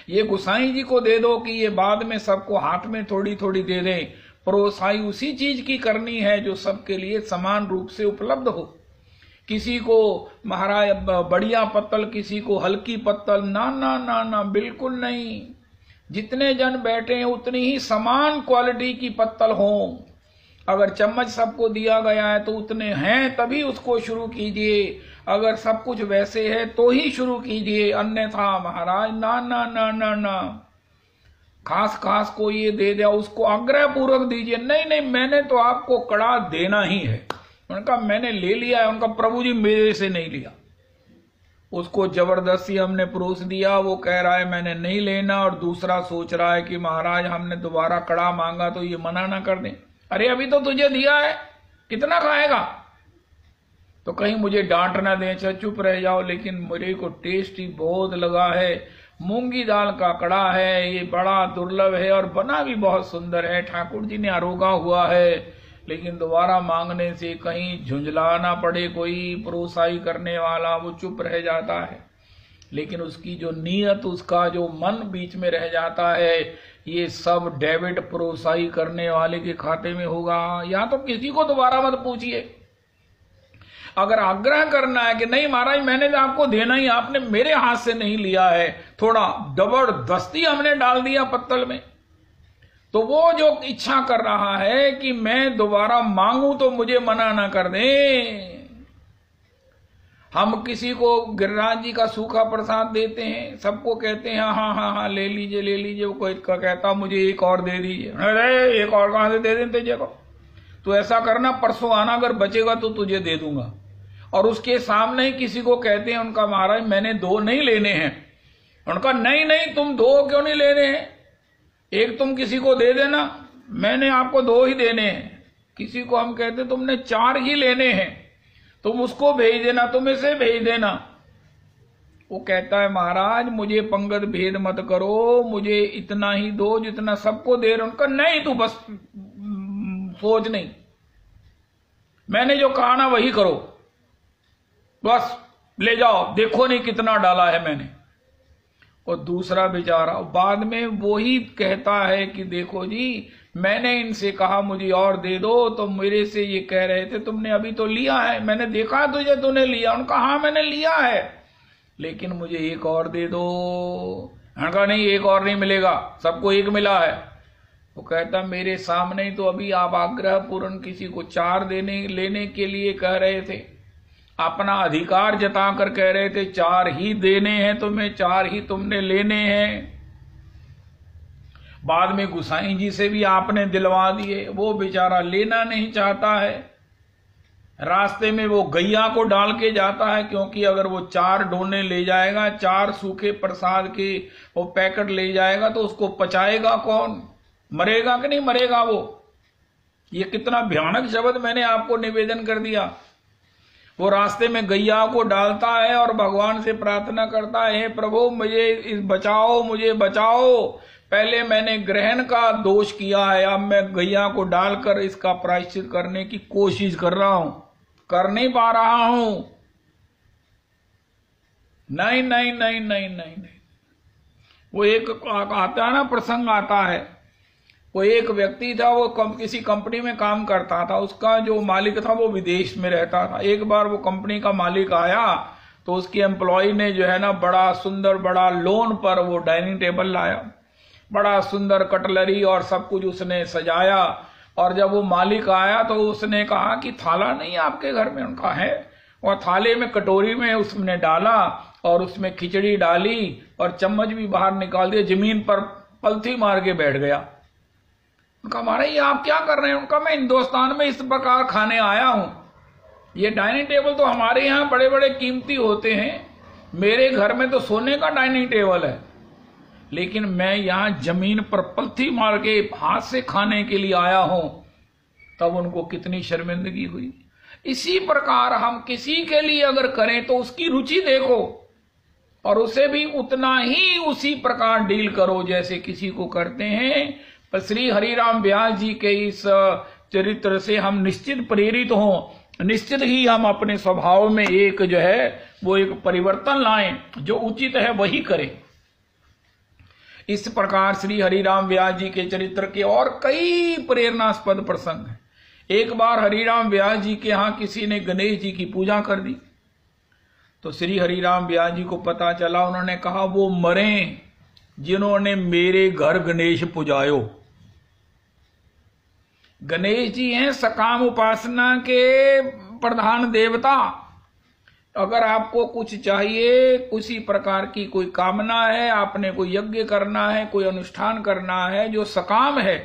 ये गोसाई जी को दे दो कि ये बाद में सबको हाथ में थोड़ी थोड़ी दे दें। परोसाई उसी चीज की करनी है जो सबके लिए समान रूप से उपलब्ध हो। किसी को महाराज बढ़िया पत्तल, किसी को हल्की पत्तल, ना ना ना ना, बिल्कुल नहीं। जितने जन बैठे हैं उतनी ही समान क्वालिटी की पत्तल हो। अगर चम्मच सबको दिया गया है तो उतने हैं तभी उसको शुरू कीजिए, अगर सब कुछ वैसे है तो ही शुरू कीजिए, अन्यथा महाराज ना ना ना ना ना। खास खास को ये दे दिया, उसको आग्रह पूर्वक दीजिए, नहीं नहीं मैंने तो आपको कड़ा देना ही है। उनका मैंने ले लिया है, उनका प्रभु जी मेरे से नहीं लिया। उसको जबरदस्ती हमने परोस दिया, वो कह रहा है मैंने नहीं लेना, और दूसरा सोच रहा है कि महाराज हमने दोबारा कड़ा मांगा तो ये मना ना कर दें। अरे अभी तो तुझे दिया है, कितना खाएगा? तो कहीं मुझे डांट ना दें, चुप रह जाओ, लेकिन मेरे को टेस्ट ही बहुत लगा है। मूंगी दाल का कड़ा है, ये बड़ा दुर्लभ है और बना भी बहुत सुंदर है, ठाकुर जी ने आरोगा हुआ है, लेकिन दोबारा मांगने से कहीं झुंझलाना पड़े कोई परोसाई करने वाला, वो चुप रह जाता है। लेकिन उसकी जो नीयत, उसका जो मन बीच में रह जाता है ये सब डेबिट प्रोसाई करने वाले के खाते में होगा। या तो किसी को दोबारा मत पूछिए। अगर आग्रह करना है कि नहीं महाराज मैंने तो आपको देना ही, आपने मेरे हाथ से नहीं लिया है, थोड़ा जबरदस्ती हमने डाल दिया पत्तल में, तो वो जो इच्छा कर रहा है कि मैं दोबारा मांगू तो मुझे मना ना कर दे। हम किसी को गिरिराज जी का सूखा प्रसाद देते हैं, सबको कहते हैं हाँ हाँ हाँ ले लीजिए ले लीजिए। वो कोई कहता मुझे एक और दे दीजिए, अरे एक और कहां से दे दें तुझे को। तो ऐसा करना, परसों आना, अगर बचेगा तो तुझे दे दूंगा। और उसके सामने ही किसी को कहते हैं उनका महाराज मैंने 2 नहीं लेने हैं। उनका नहीं नहीं तुम 2 क्यों नहीं लेने हैं, एक तुम किसी को दे देना, मैंने आपको 2 ही देने हैं। किसी को हम कहते तुमने 4 ही लेने हैं, तुम उसको भेज देना, तुम इसे भेज देना। वो कहता है महाराज मुझे पंगत भेद मत करो, मुझे इतना ही दो जितना सबको दे रहे। उनका नहीं तू बस सोच नहीं, मैंने जो कहा ना वही करो, बस ले जाओ, देखो नहीं कितना डाला है मैंने। और दूसरा बेचारा बाद में वो ही कहता है कि देखो जी मैंने इनसे कहा मुझे और दे दो, तो मेरे से ये कह रहे थे तुमने अभी तो लिया है, मैंने देखा तुझे तूने लिया। उनका हाँ मैंने लिया है लेकिन मुझे एक और दे दो। उनका नहीं एक और नहीं मिलेगा, सबको एक मिला है। वो कहता मेरे सामने तो अभी आप आग्रह पूर्ण किसी को 4 लेने के लिए कह रहे थे, अपना अधिकार जताकर कह रहे थे 4 ही देने हैं तुम्हें, 4 ही तुमने लेने हैं। बाद में गुसाई जी से भी आपने दिलवा दिए, वो बेचारा लेना नहीं चाहता है। रास्ते में वो गैया को डाल के जाता है, क्योंकि अगर वो 4 डोने ले जाएगा, 4 सूखे प्रसाद के वो पैकेट ले जाएगा तो उसको पचाएगा कौन, मरेगा कि नहीं मरेगा वो। ये कितना भयानक शब्द मैंने आपको निवेदन कर दिया। वो रास्ते में गैया को डालता है और भगवान से प्रार्थना करता है, हे प्रभु मुझे बचाओ, मुझे बचाओ, पहले मैंने ग्रहण का दोष किया है, अब मैं गैया को डालकर इसका प्रायश्चित करने की कोशिश कर रहा हूं, कर नहीं पा रहा हूं। नहीं नहीं नहीं नहीं नहीं नहीं। वो एक आता है ना, प्रसंग आता है, वो एक व्यक्ति था, वो किसी कंपनी में काम करता था, उसका जो मालिक था वो विदेश में रहता था। एक बार वो कंपनी का मालिक आया तो उसके एम्प्लॉय ने जो है ना बड़ा सुंदर बड़ा लोन पर वो डाइनिंग टेबल लाया, बड़ा सुंदर कटलरी और सब कुछ उसने सजाया। और जब वो मालिक आया तो उसने कहा कि थाला नहीं आपके घर में, उनका है। और थाले में कटोरी में उसने डाला और उसमें खिचड़ी डाली और चम्मच भी बाहर निकाल दिया, जमीन पर पलथी मार के बैठ गया। उनका महाराज ये आप क्या कर रहे हैं। उनका मैं हिंदुस्तान में इस प्रकार खाने आया हूं, ये डाइनिंग टेबल तो हमारे यहाँ बड़े बड़े कीमती होते हैं, मेरे घर में तो सोने का डाइनिंग टेबल है, लेकिन मैं यहाँ जमीन पर पलथी मार के हाथ से खाने के लिए आया हूं। तब उनको कितनी शर्मिंदगी हुई। इसी प्रकार हम किसी के लिए अगर करें तो उसकी रुचि देखो और उसे भी उतना ही उसी प्रकार डील करो जैसे किसी को करते हैं। पर श्री हरिराम व्यास जी के इस चरित्र से हम निश्चित प्रेरित हों, निश्चित ही हम अपने स्वभाव में एक जो है वो एक परिवर्तन लाएं, जो उचित है वही करें। इस प्रकार श्री हरिराम व्यास जी के चरित्र के और कई प्रेरणास्पद प्रसंग हैं। एक बार हरिराम व्यास जी के यहाँ किसी ने गणेश जी की पूजा कर दी, तो श्री हरिराम व्यास जी को पता चला। उन्होंने कहा वो मरे जिन्होंने मेरे घर गणेश पुजायो। गणेश जी हैं सकाम उपासना के प्रधान देवता। अगर आपको कुछ चाहिए, किसी प्रकार की कोई कामना है, आपने कोई यज्ञ करना है, कोई अनुष्ठान करना है जो सकाम है,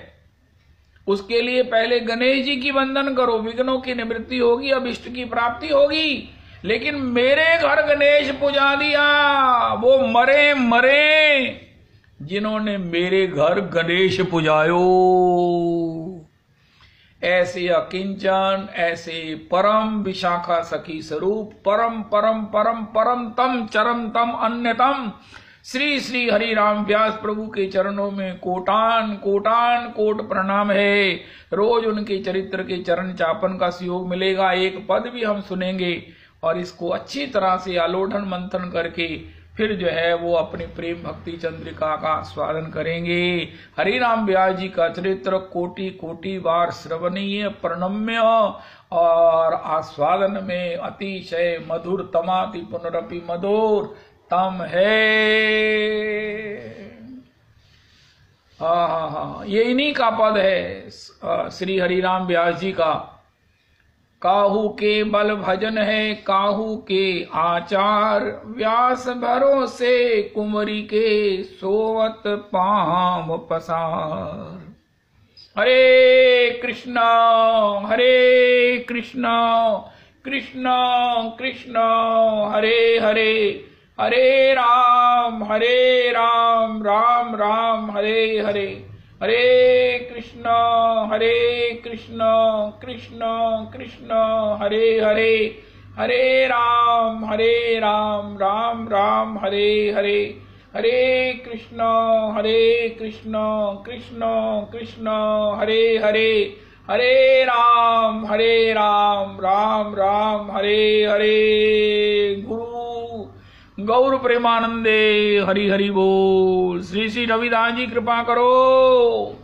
उसके लिए पहले गणेश जी की वंदन करो, विघ्नों की निवृत्ति होगी, अभिष्ट की प्राप्ति होगी। लेकिन मेरे घर गणेश पुजा दिया, वो मरे मरे जिन्होंने मेरे घर गणेश पुजायो। ऐसे अकिंचन, ऐसे परम विशाखा सखी स्वरूप, परम परम परम परम तम चरम तम अन्यतम श्री श्री हरिराम व्यास प्रभु के चरणों में कोटान कोटान कोट प्रणाम है। रोज उनके चरित्र के चरण चापन का सहयोग मिलेगा, एक पद भी हम सुनेंगे और इसको अच्छी तरह से आलोढ़न मंथन करके फिर जो है वो अपनी प्रेम भक्ति चंद्रिका का आस्वादन करेंगे। हरिराम व्यास जी का चरित्र कोटि कोटि बार श्रवणीय प्रणम्य और आस्वादन में अतिशय मधुर तमाति पुनरपि मधुर तम है। ये इन्हीं का पद है श्री हरिराम व्यास जी का। काहू के बल भजन है काहू के आचार, व्यास भरोसे कुंवरी के सोवत पाम पसार। हरे कृष्णा कृष्णा कृष्णा हरे हरे, हरे राम राम राम हरे हरे। हरे कृष्णा कृष्णा कृष्णा हरे हरे, हरे राम राम राम हरे हरे। हरे कृष्णा कृष्णा कृष्णा हरे हरे, हरे राम राम राम हरे हरे। गुरु गौर प्रेमानंदे हरि हरि बोल। श्री श्री रविदास जी कृपा करो।